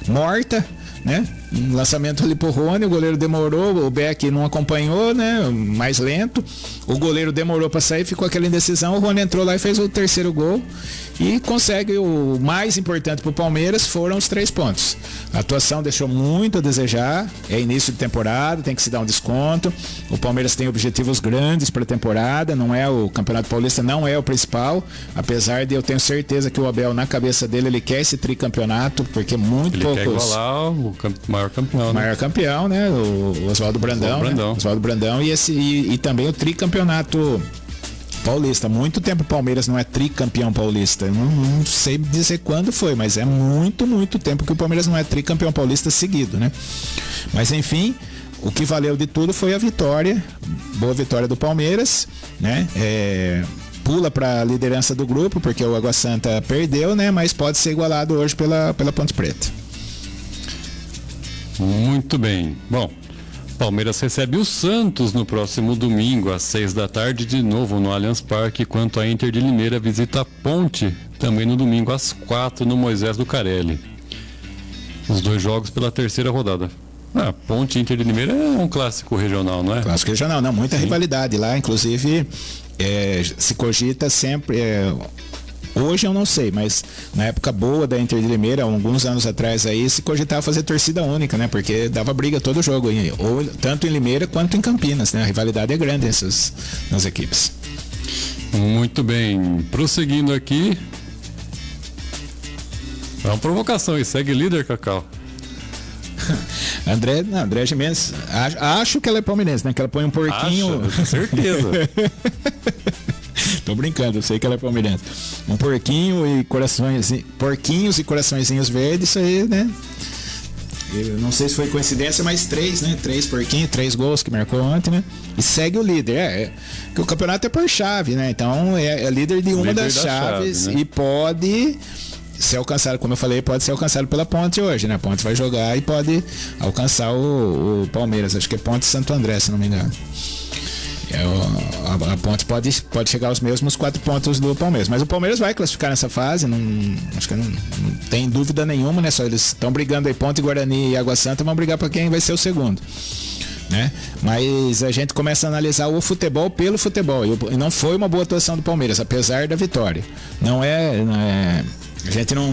morta, né? Um lançamento ali pro Rony, o goleiro demorou, o Beck não acompanhou, né? Mais lento. O goleiro demorou para sair, ficou aquela indecisão. O Rony entrou lá e fez o terceiro gol e consegue o mais importante pro Palmeiras, foram os 3 pontos. A atuação deixou muito a desejar, é início de temporada, tem que se dar um desconto. O Palmeiras tem objetivos grandes para a temporada, não é o Campeonato Paulista, não é o principal, apesar de eu tenho certeza que o Abel, na cabeça dele, ele quer esse tricampeonato, porque muito poucos... Ele quer igualar o maior campeão. O maior campeão, né? O Oswaldo Brandão. Oswaldo Brandão e também o tricampeonato paulista. Muito tempo o Palmeiras não é tricampeão paulista. Eu não sei dizer quando foi, mas é muito tempo que o Palmeiras não é tricampeão paulista seguido, né? Mas enfim, o que valeu de tudo foi a vitória. Boa vitória do Palmeiras, né? Pula para a liderança do grupo, porque o Água Santa perdeu, né? Mas pode ser igualado hoje pela Ponte Preta. Muito bem. Bom, Palmeiras recebe o Santos no próximo domingo, às 6 da tarde, de novo no Allianz Parque, enquanto a Inter de Limeira visita a Ponte, também no domingo, às 4, no Moisés Lucarelli. Os 2 jogos pela terceira rodada. Ponte e Inter de Limeira é um clássico regional, não é? Clássico regional, não, muita rivalidade lá, inclusive se cogita sempre... Hoje eu não sei, mas na época boa da Inter de Limeira, alguns anos atrás aí, se cogitava fazer torcida única, né? Porque dava briga todo jogo, tanto em Limeira quanto em Campinas, né? A rivalidade é grande nas equipes. Muito bem, prosseguindo aqui. É uma provocação e segue líder, Cacau. André Gimenez, acho que ela é palmeirense, né? Que ela põe um porquinho. Com certeza. Tô brincando, eu sei que ela é palmeirense. Um porquinho e porquinhos e coraçõezinhos verdes, isso aí, né? Eu não sei se foi coincidência, mas 3, né? 3 porquinhos, 3 gols que marcou ontem, né? E segue o líder. Que o campeonato é por chave, né? Então é líder de uma das chaves, né? E pode ser alcançado, como eu falei, pode ser alcançado pela Ponte hoje, né? A Ponte vai jogar e pode alcançar o Palmeiras. Acho que é Ponte Santo André, se não me engano. A Ponte pode chegar aos mesmos 4 pontos do Palmeiras, mas o Palmeiras vai classificar nessa fase, acho que não tem dúvida nenhuma, né? Só eles estão brigando aí, Ponte, Guarani e Água Santa vão brigar para quem vai ser o segundo, né? Mas a gente começa a analisar o futebol pelo futebol, e não foi uma boa atuação do Palmeiras, apesar da vitória. A gente não,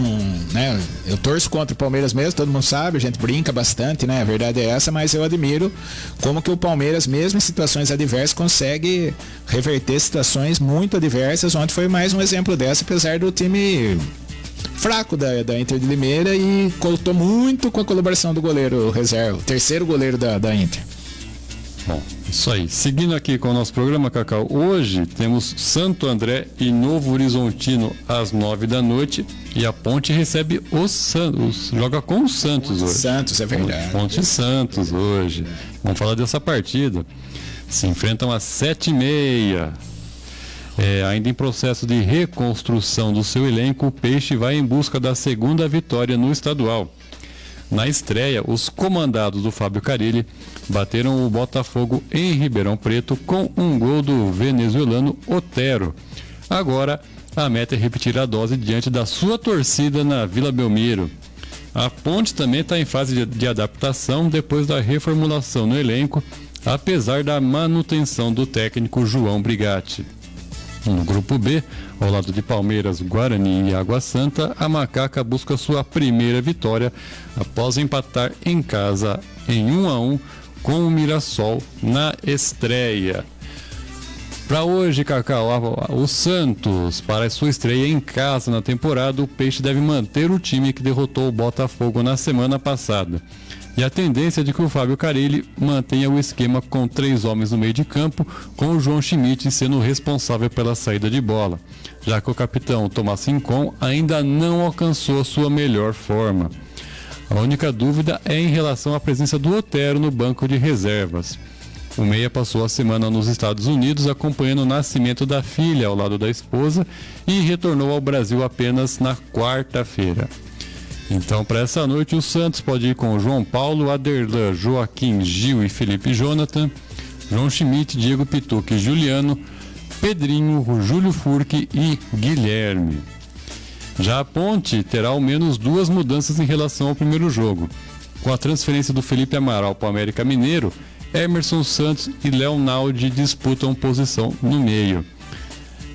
né? Eu torço contra o Palmeiras mesmo, todo mundo sabe, a gente brinca bastante, né? A verdade é essa, mas eu admiro como que o Palmeiras, mesmo em situações adversas, consegue reverter situações muito adversas. Ontem foi mais um exemplo dessa, apesar do time fraco da Inter de Limeira, e contou muito com a colaboração do goleiro reserva, o terceiro goleiro da Inter. Bom, isso aí. Seguindo aqui com o nosso programa, Cacau, hoje temos Santo André e Novo Horizontino às 9 da noite, e a Ponte recebe o Santos, joga com o Santos hoje. Santos, é verdade. Ponte Santos hoje. Vamos falar dessa partida. Se enfrentam às 7h30. Ainda em processo de reconstrução do seu elenco, o Peixe vai em busca da segunda vitória no estadual. Na estreia, os comandados do Fábio Carille bateram o Botafogo em Ribeirão Preto com um gol do venezuelano Otero. Agora, a meta é repetir a dose diante da sua torcida na Vila Belmiro. A Ponte também está em fase de adaptação depois da reformulação no elenco, apesar da manutenção do técnico João Brigatti. No grupo B, ao lado de Palmeiras, Guarani e Água Santa, a Macaca busca sua primeira vitória após empatar em casa em 1-1 com o Mirassol na estreia. Para hoje, Cacau, o Santos, para a sua estreia em casa na temporada, o Peixe deve manter o time que derrotou o Botafogo na semana passada. E a tendência é de que o Fábio Carille mantenha o esquema com 3 homens no meio de campo, com o João Schmidt sendo responsável pela saída de bola, já que o capitão Tomás Rincon ainda não alcançou sua melhor forma. A única dúvida é em relação à presença do Otero no banco de reservas. O meia passou a semana nos Estados Unidos acompanhando o nascimento da filha ao lado da esposa e retornou ao Brasil apenas na quarta-feira. Então, para essa noite, o Santos pode ir com João Paulo, Aderlan, Joaquim, Gil e Felipe Jonathan, João Schmidt, Diego Pituca e Juliano, Pedrinho, Júlio Furque e Guilherme. Já a Ponte terá ao menos 2 mudanças em relação ao primeiro jogo. Com a transferência do Felipe Amaral para o América Mineiro, Emerson Santos e Leonaldi disputam posição no meio.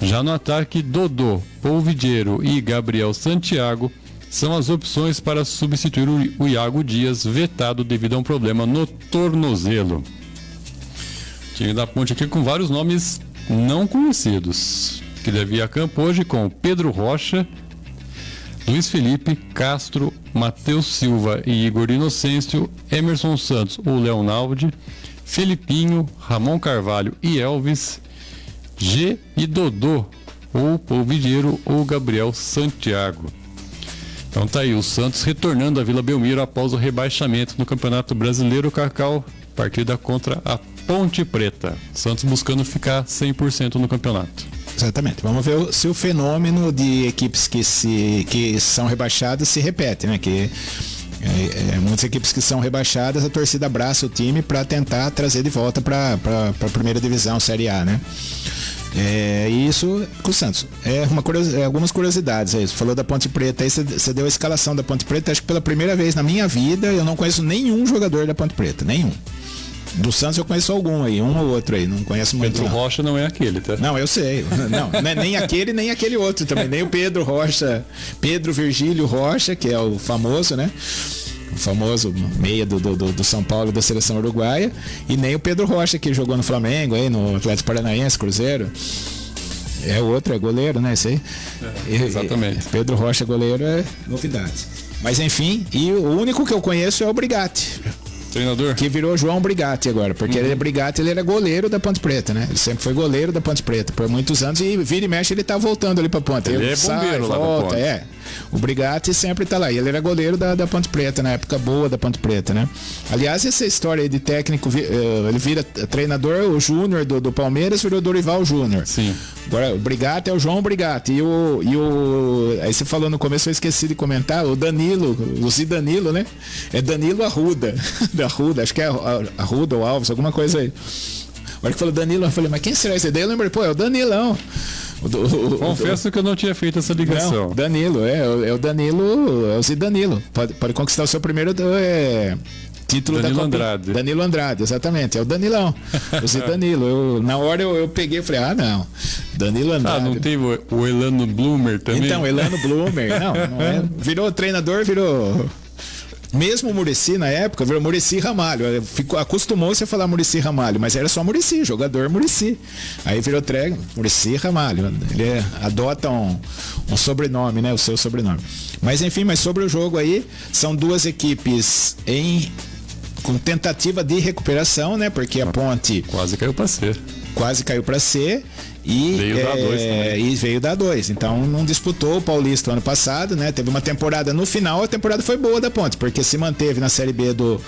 Já no ataque, Dodô, Polvidiero e Gabriel Santiago são as opções para substituir o Iago Dias, vetado devido a um problema no tornozelo. O time da Ponte aqui com vários nomes não conhecidos, que deve ir a campo hoje com Pedro Rocha, Luiz Felipe, Castro, Matheus Silva e Igor Inocêncio, Emerson Santos ou Leonaldi, Felipinho, Ramon Carvalho e Elvis, G e Dodô, ou Polvidiero ou Gabriel Santiago. Então tá aí, o Santos retornando à Vila Belmiro após o rebaixamento no Campeonato Brasileiro. Cacau, partida contra a Ponte Preta. Santos buscando ficar 100% no campeonato. Exatamente. Vamos ver se o fenômeno de equipes que são rebaixadas se repete, né? Que muitas equipes que são rebaixadas, a torcida abraça o time para tentar trazer de volta para a primeira divisão, Série A, né? Isso com o Santos. Algumas curiosidades aí. Você falou da Ponte Preta, aí você deu a escalação da Ponte Preta. Acho que pela primeira vez na minha vida eu não conheço nenhum jogador da Ponte Preta, nenhum. Do Santos eu conheço algum aí, um ou outro aí, não conheço muito. Pedro Rocha não é aquele, tá? Não, eu sei. Não é nem aquele, nem aquele outro também. Nem o Pedro Rocha, Pedro Virgílio Rocha, que é o famoso, né? O famoso meia do São Paulo da seleção uruguaia. E nem o Pedro Rocha, que jogou no Flamengo, aí, no Atlético Paranaense, Cruzeiro. É o outro, é goleiro, né? Esse aí. Exatamente. Pedro Rocha, goleiro, é novidade. Mas enfim, e o único que eu conheço é o Brigatti. Treinador? Que virou João Brigatti agora, porque ele era goleiro da Ponte Preta, né? Ele sempre foi goleiro da Ponte Preta por muitos anos e vira e mexe ele tá voltando ali pra Ponte. Ele é bombeiro lá da Ponte. O Brigatti sempre tá lá. E ele era goleiro da Ponte Preta, na época boa da Ponte Preta, né? Aliás, essa história aí de técnico, ele vira treinador, o Júnior do Palmeiras virou Dorival Júnior. Sim. Agora, o Brigatti é o João Brigatti. Aí você falou no começo, eu esqueci de comentar, o Danilo, o Zidanilo, né? É Danilo Arruda. Da Arruda, acho que é Arruda ou Alves, alguma coisa aí. A hora que falou Danilo, eu falei, mas quem será esse daí? Eu lembrei, é o Danilão. Confesso que eu não tinha feito essa ligação. Não, Danilo, é o Danilo, é o Zidanilo. Pode conquistar o seu primeiro título Danilo da Copa. Andrade. Danilo Andrade, exatamente, é o Danilão. O Zidanilo. Na hora eu peguei e falei, não, Danilo Andrade. Não tem o Elano Blumer também? Então, Elano Blumer, não é. Virou treinador, virou... Mesmo o Muricy na época virou Muricy Ramalho. Acostumou-se a falar Muricy Ramalho, mas era só Muricy, jogador Muricy. Aí virou Muricy Ramalho. Ele adota um sobrenome, né? O seu sobrenome. Mas enfim, sobre o jogo aí, são duas equipes com tentativa de recuperação, né? Porque a Ponte quase caiu para C. E veio da A2 também. Então não disputou o Paulista ano passado, né? Teve uma temporada, no final a temporada foi boa da Ponte, porque se manteve na Série B do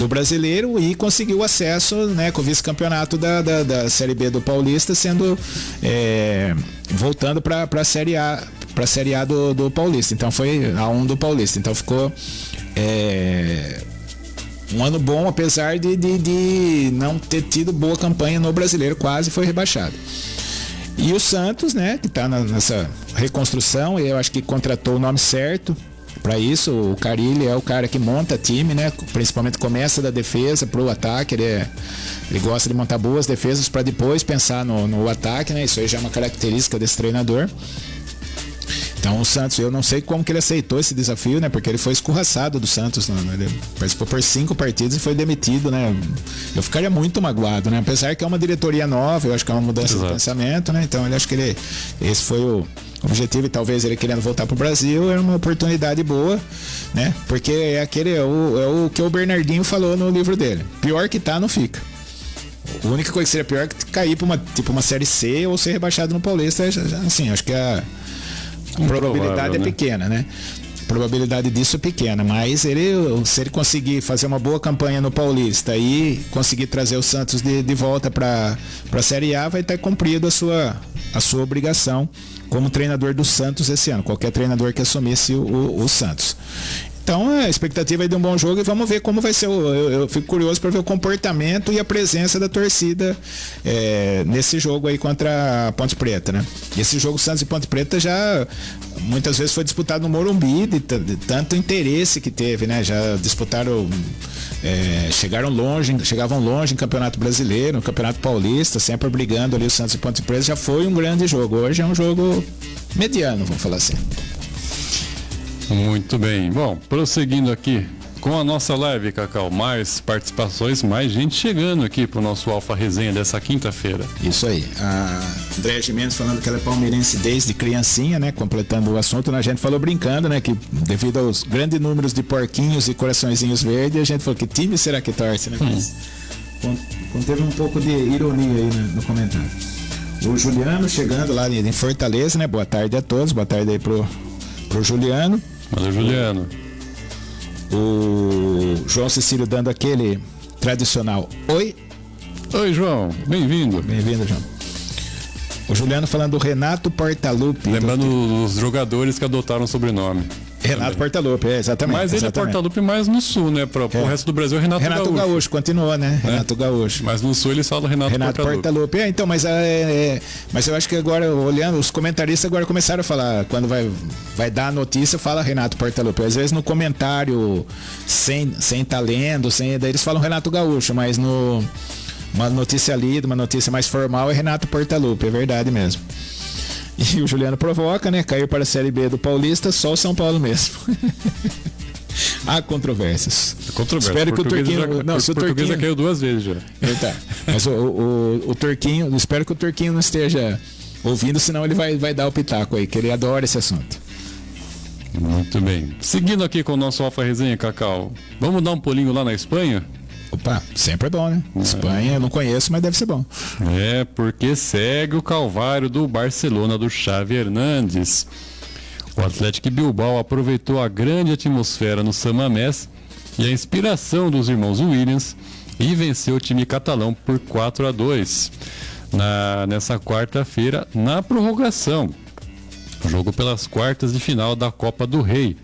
Brasileiro e conseguiu acesso, né, com o vice-campeonato da Série B do Paulista, sendo voltando para a Série A do Paulista. Então foi A1 do Paulista. Então ficou um ano bom, apesar de não ter tido boa campanha no Brasileiro, quase foi rebaixado. E o Santos, né, que está nessa reconstrução, eu acho que contratou o nome certo para isso. O Carille é o cara que monta time, né, principalmente começa da defesa pro ataque. Ele gosta de montar boas defesas para depois pensar no ataque, né? Isso aí já é uma característica desse treinador. Então o Santos, eu não sei como que ele aceitou esse desafio, né? Porque ele foi escorraçado do Santos, né? Ele participou por 5 partidas e foi demitido, né? Eu ficaria muito magoado, né? Apesar que é uma diretoria nova, eu acho que é uma mudança de pensamento, né? Então eu acho que esse foi o objetivo, e talvez ele querendo voltar pro Brasil, era uma oportunidade boa, né? Porque é o que o Bernardinho falou no livro dele. Pior que tá, não fica. A única coisa que seria pior é cair pra uma Série C ou ser rebaixado no Paulista, assim, acho que a probabilidade é pequena, né? A probabilidade disso é pequena, mas se ele conseguir fazer uma boa campanha no Paulista e conseguir trazer o Santos de volta para a Série A, vai ter cumprido a sua obrigação como treinador do Santos esse ano, qualquer treinador que assumisse o Santos. Então a expectativa é de um bom jogo e vamos ver como vai ser. Eu fico curioso para ver o comportamento e a presença da torcida nesse jogo aí contra a Ponte Preta, né? Esse jogo Santos e Ponte Preta já muitas vezes foi disputado no Morumbi, de tanto interesse que teve, né? Já disputaram, chegavam longe em Campeonato Brasileiro, no Campeonato Paulista, sempre brigando ali o Santos e Ponte Preta. Já foi um grande jogo. Hoje é um jogo mediano, vamos falar assim. Muito bem. Bom, prosseguindo aqui com a nossa live, Cacau, mais participações, mais gente chegando aqui pro nosso Alfa Resenha dessa quinta-feira. Isso aí. A Andréa Gimenez falando que ela é palmeirense desde criancinha, né? Completando o assunto, a gente falou brincando, né? Que devido aos grandes números de porquinhos e coraçõezinhos verdes, a gente falou que time será que torce, né? Conteve um pouco de ironia aí no comentário. O Juliano chegando lá em Fortaleza, né? Boa tarde a todos, boa tarde aí pro Juliano. Valeu, Juliano. O João Cecílio dando aquele tradicional oi. Oi, João. Bem-vindo. Bem-vindo, João. O Juliano falando do Renato Portaluppi. Lembrando os jogadores que adotaram o sobrenome. Renato Portaluppi, exatamente. Mas ele exatamente. É Portaluppi mais no sul, né? Pro resto do Brasil é Renato Gaúcho. Continuou, né? Renato Gaúcho. Mas no sul eles falam Renato Portaluppi. Então, mas eu acho que agora, olhando, os comentaristas agora começaram a falar, quando vai dar a notícia, fala Renato Portaluppi. Às vezes no comentário, sem tá lendo, daí eles falam Renato Gaúcho, mas uma notícia lida, uma notícia mais formal é Renato Portaluppi, é verdade mesmo. E o Juliano provoca, né? Cair para a Série B do Paulista, só o São Paulo mesmo. Há controvérsias. Espero que o Turquinho... Se o Turquinho já caiu 2 vezes já. Tá. Mas o Turquinho... Espero que o Turquinho não esteja ouvindo, senão ele vai dar o pitaco aí, que ele adora esse assunto. Muito bem. Seguindo aqui com o nosso Alfa Resenha, Cacau. Vamos dar um pulinho lá na Espanha? Opa, sempre é bom, né? Espanha eu não conheço, mas deve ser bom. Porque segue o calvário do Barcelona do Xavi Hernández. O Athletic Bilbao aproveitou a grande atmosfera no San Mamés e a inspiração dos irmãos Williams e venceu o time catalão por 4-2 nessa quarta-feira na prorrogação. Jogo pelas quartas de final da Copa do Rei.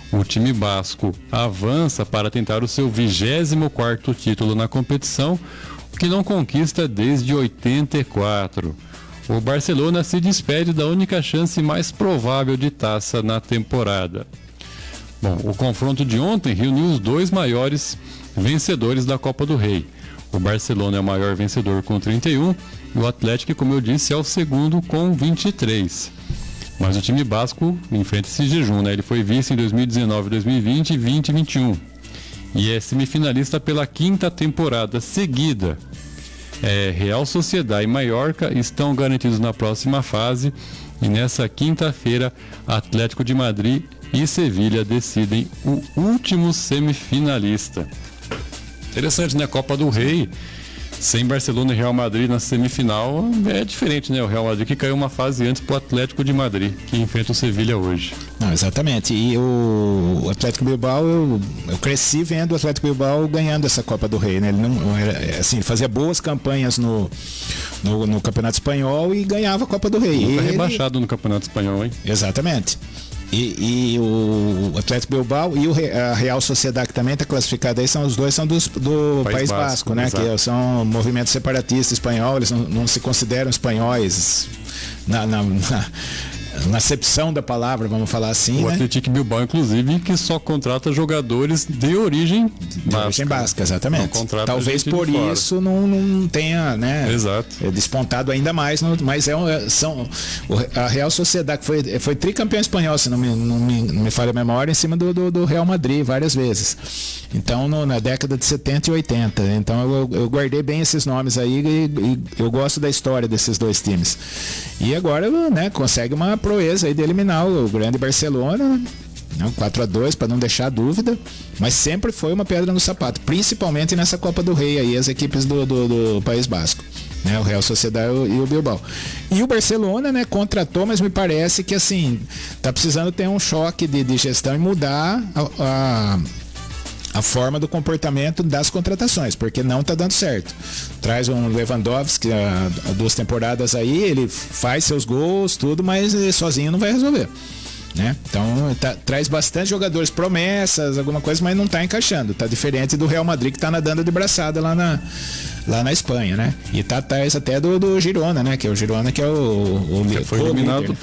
O time basco avança para tentar o seu 24º título na competição, o que não conquista desde 84. O Barcelona se despede da única chance mais provável de taça na temporada. Bom, o confronto de ontem reuniu os 2 maiores vencedores da Copa do Rei. O Barcelona é o maior vencedor com 31 e o Atlético, como eu disse, é o segundo com 23. Mas o time basco enfrenta esse jejum, né? Ele foi vice em 2019, 2020 e 2021. E é semifinalista pela 5ª temporada seguida. Real Sociedad e Mallorca estão garantidos na próxima fase. E nessa quinta-feira, Atlético de Madrid e Sevilha decidem o último semifinalista. Interessante, né? Copa do Rei. Sem Barcelona e Real Madrid na semifinal é diferente, né? O Real Madrid que caiu uma fase antes pro Atlético de Madrid, que enfrenta o Sevilha hoje. Não, exatamente. E o Atlético Bilbao, eu cresci vendo o Atlético Bilbao ganhando essa Copa do Rei, né? Ele não era, assim, fazia boas campanhas no Campeonato Espanhol e ganhava a Copa do Rei. Nunca rebaixado no Campeonato Espanhol, hein? Exatamente. E o Atlético Bilbao e a Real Sociedad, que também está classificada aí, os dois são do País Basco, né? Exato. Que são movimento separatista espanhol, eles não se consideram espanhóis na acepção da palavra, vamos falar assim. O Athletic Bilbao, inclusive, que só contrata jogadores de origem basca, exatamente. Talvez por isso não tenha, né? Exato. Despontado ainda mais, mas a Real Sociedad, que foi tricampeão espanhol, se não me falha a memória, em cima do Real Madrid várias vezes. Então, na década de 70 e 80. Então, eu guardei bem esses nomes aí e eu gosto da história desses 2 times. E agora, né, consegue uma proeza aí de eliminar o grande Barcelona, 4-2 para não deixar dúvida, mas sempre foi uma pedra no sapato, principalmente nessa Copa do Rei aí, as equipes do País Basco. né? O Real Sociedade e o Bilbao. E o Barcelona, né, contratou, mas me parece que assim, tá precisando ter um choque de gestão e mudar a forma do comportamento das contratações, porque não tá dando certo. Traz um Lewandowski há 2 temporadas aí, ele faz seus gols, tudo, mas ele sozinho não vai resolver, né? Então traz bastante jogadores, promessas, alguma coisa, mas não tá encaixando. Tá diferente do Real Madrid, que tá nadando de braçada lá na Espanha, né? E tá atrás até do Girona, né? Que é o Girona que é o foi eliminado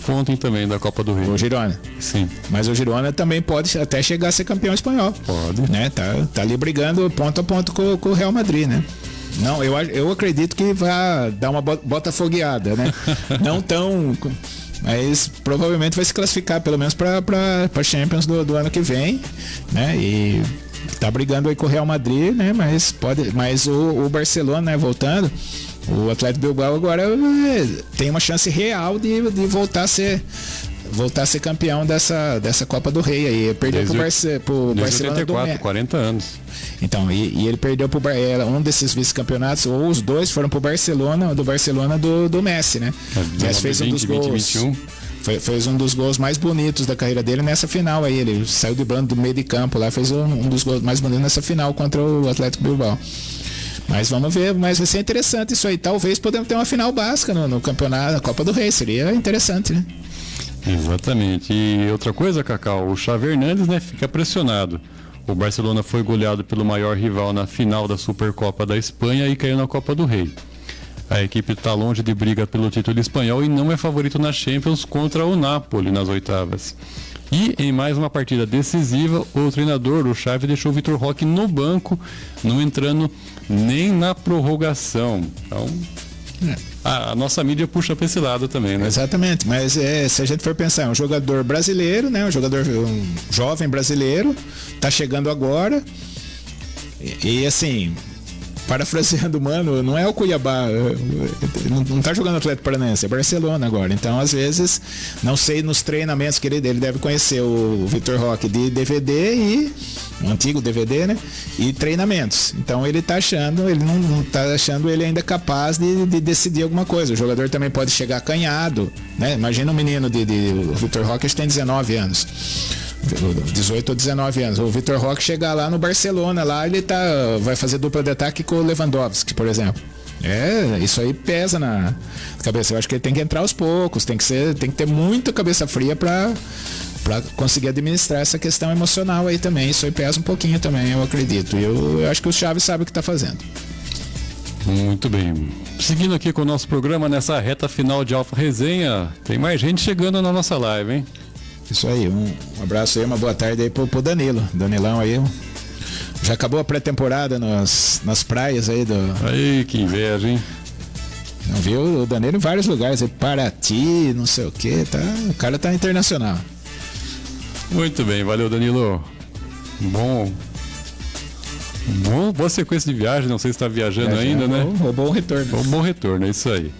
ontem também da Copa do Rei. O Girona. Sim. Mas o Girona também pode até chegar a ser campeão espanhol. Pode. Né? Tá ali brigando ponto a ponto com o Real Madrid, né? Não, eu acredito que vai dar uma botafogueada, né? Não tão... Mas provavelmente vai se classificar pelo menos para Champions do ano que vem, né? E tá brigando aí com o Real Madrid, né? Mas o Barcelona, né? Voltando, o Atlético Bilbao agora tem uma chance real de voltar a ser campeão dessa Copa do Rei aí. Perdeu pro Barcelona 84, 40 anos. Então, e ele perdeu pro um desses vice-campeonatos, ou os dois foram pro Barcelona, do Messi, né? Messi fez um dos gols. 2021. Fez um dos gols mais bonitos da carreira dele nessa final aí. Ele saiu driblando do meio de campo lá, fez um dos gols mais bonitos nessa final contra o Atlético Bilbao. Mas vamos ver, mas vai ser interessante isso aí. Talvez podemos ter uma final básica no campeonato, na Copa do Rei. Seria interessante, né? Exatamente. E outra coisa, Cacau, o Xavi Hernandes, né, fica pressionado. O Barcelona foi goleado pelo maior rival na final da Supercopa da Espanha e caiu na Copa do Rei. A equipe está longe de briga pelo título espanhol e não é favorito na Champions contra o Napoli nas oitavas. E em mais uma partida decisiva, o treinador, o Xavi, deixou o Vitor Roque no banco, não entrando nem na prorrogação. Então, a nossa mídia puxa para esse lado também, né? Exatamente, mas se a gente for pensar, é um jogador brasileiro, né? Um jovem brasileiro, tá chegando agora e assim, parafraseando, mano, não é o Cuiabá, não tá jogando Atlético Paranaense, é Barcelona agora. Então, às vezes, não sei nos treinamentos que ele deve conhecer o Vitor Roque de DVD e o antigo DVD, né? E treinamentos. Então ele não tá achando ele ainda capaz de decidir alguma coisa. O jogador também pode chegar acanhado, né? Imagina um menino o Vitor Roque tem 19 anos. 18 ou 19 anos. O Vitor Roque chegar lá no Barcelona, lá ele vai fazer dupla de ataque com o Lewandowski, por exemplo. Isso aí pesa na cabeça. Eu acho que ele tem que entrar aos poucos, tem que ter muita cabeça fria para conseguir administrar essa questão emocional aí também. Isso aí pesa um pouquinho também, eu acredito. E eu acho que o Xavi sabe o que está fazendo. Muito bem. Seguindo aqui com o nosso programa nessa reta final de Alfa Resenha, tem mais gente chegando na nossa live, hein? Isso aí, um abraço aí, uma boa tarde aí pro Danilo. Danilão aí. Já acabou a pré-temporada nas praias aí Aí, que inveja, hein? Não viu? O Danilo em vários lugares, aí, Paraty, não sei o que, tá? O cara tá internacional. Muito bem, valeu, Danilo. Boa sequência de viagem, não sei se está viajando ainda, né? Bom retorno. Bom retorno, é isso aí.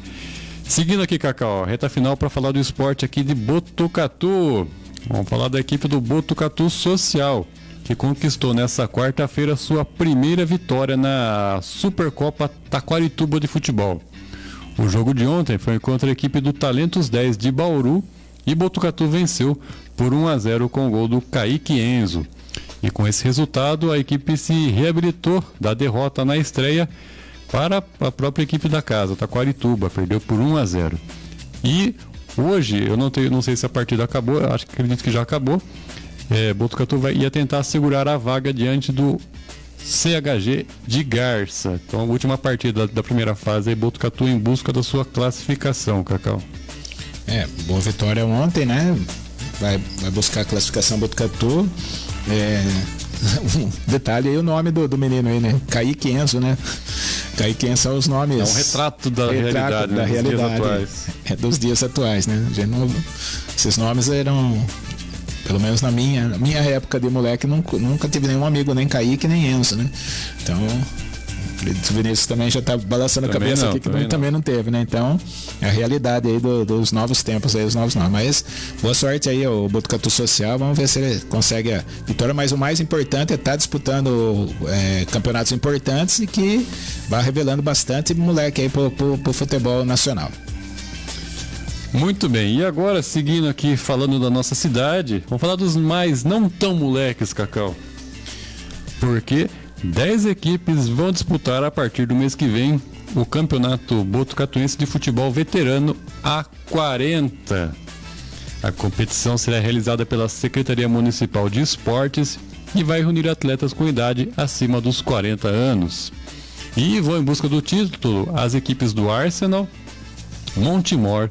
Seguindo aqui, Cacau, reta final para falar do esporte aqui de Botucatu. Vamos falar da equipe do Botucatu Social, que conquistou nessa quarta-feira sua primeira vitória na Supercopa Taquarituba de futebol. O jogo de ontem foi contra a equipe do Talentos 10 de Bauru e Botucatu venceu por 1-0 com o gol do Kaique Enzo. E com esse resultado, a equipe se reabilitou da derrota na estreia para a própria equipe da casa, Taquarituba, perdeu por 1-0. E hoje, eu não sei se a partida acabou, acredito que já acabou, Botucatu ia tentar segurar a vaga diante do CHG de Garça. Então, a última partida da primeira fase, Botucatu em busca da sua classificação, Cacau. Boa vitória ontem, né? Vai buscar a classificação Botucatu. Um detalhe aí, o nome do menino aí, né? Kaique Enzo, né? Kaique Enzo são os nomes. É um retrato da realidade, da realidade, dias atuais. Dos dias atuais, né? Esses nomes eram, pelo menos na minha época de moleque, nunca tive nenhum amigo, nem Kaique, nem Enzo, né? Então, O Vinícius também já tá balançando a cabeça aqui, que também não teve, né? Então, é a realidade aí dos novos tempos aí, os novos nomes. Mas boa sorte aí ao Botucatu Social, vamos ver se ele consegue a vitória, mas o mais importante é estar disputando campeonatos importantes e que vai revelando bastante moleque aí pro futebol nacional. Muito bem, e agora seguindo aqui falando da nossa cidade, vamos falar dos mais não tão moleques, Cacau. Porque 10 equipes vão disputar a partir do mês que vem o Campeonato Botucatuense de Futebol Veterano A40. A competição será realizada pela Secretaria Municipal de Esportes e vai reunir atletas com idade acima dos 40 anos. E vão em busca do título as equipes do Arsenal, Montemor,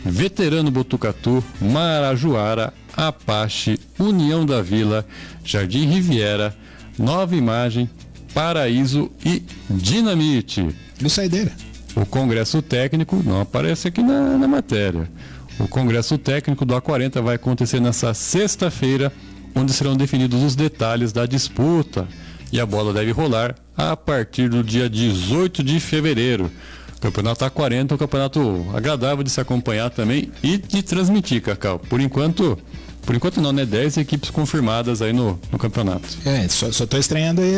Veterano Botucatu, Marajoara, Apache, União da Vila, Jardim Riviera, Nova Imagem, Paraíso e Dinamite. Do Saideira. O Congresso Técnico não aparece aqui na matéria. O Congresso Técnico do A40 vai acontecer nessa sexta-feira, onde serão definidos os detalhes da disputa. E a bola deve rolar a partir do dia 18 de fevereiro. O Campeonato A40 é um campeonato agradável de se acompanhar também e de transmitir, Cacau. Por enquanto não, né? 10 equipes confirmadas aí no campeonato. Só tô estranhando aí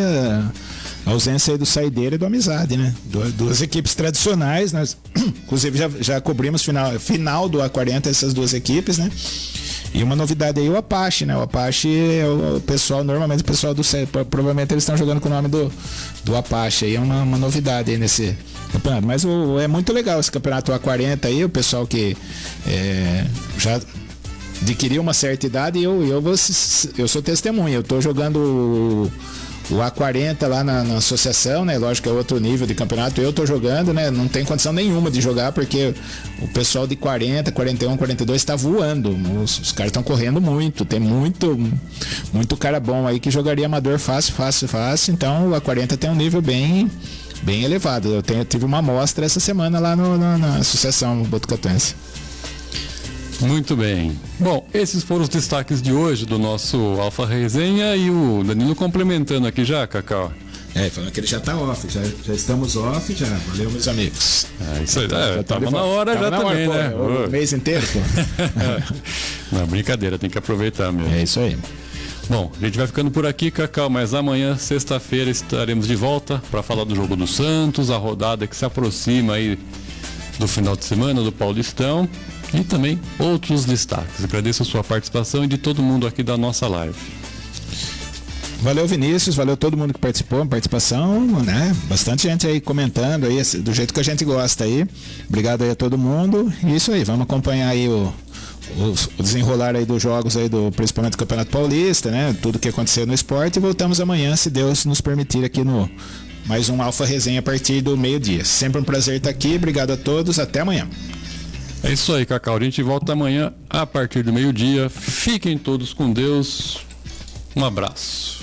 a ausência aí do Saideira e do Amizade, né? Duas equipes tradicionais, nós inclusive já cobrimos final do A40 essas duas equipes, né? E uma novidade aí, o Apache, né? O Apache é o pessoal, normalmente o pessoal do Saideira, provavelmente eles estão jogando com o nome do Apache, aí é uma novidade aí nesse campeonato. Mas é muito legal esse campeonato A40 aí, o pessoal que já adquiriu uma certa idade e eu sou testemunha. Eu tô jogando o A40 lá na associação, né? Lógico que é outro nível de campeonato. Eu tô jogando, né? Não tem condição nenhuma de jogar porque o pessoal de 40, 41, 42 tá voando. Os caras estão correndo muito. Tem muito cara bom aí que jogaria amador fácil. Então o A40 tem um nível bem elevado. Eu tive uma amostra essa semana lá na associação Botucatuense. Muito bem. Bom, esses foram os destaques de hoje do nosso Alfa Resenha e o Danilo complementando aqui já, Cacau. Falando que ele já tá off, já estamos off, já. Valeu, meus amigos. Isso aí, tava na hora já também, né? O mês inteiro, pô. Não, brincadeira, tem que aproveitar mesmo. É isso aí. Bom, a gente vai ficando por aqui, Cacau, mas amanhã, sexta-feira, estaremos de volta para falar do jogo do Santos, a rodada que se aproxima aí do final de semana do Paulistão e também outros destaques. Agradeço a sua participação e de todo mundo aqui da nossa live. Valeu, Vinícius, valeu todo mundo que participou, participação, né? Bastante gente aí comentando aí, do jeito que a gente gosta aí. Obrigado aí a todo mundo. E isso aí, vamos acompanhar aí o desenrolar aí dos jogos aí principalmente do Campeonato Paulista, né? Tudo que aconteceu no esporte, e voltamos amanhã, se Deus nos permitir, aqui no mais um Alfa Resenha a partir do meio-dia. Sempre um prazer estar aqui, obrigado a todos, até amanhã. É isso aí, Cacau, a gente volta amanhã a partir do meio-dia. Fiquem todos com Deus, um abraço.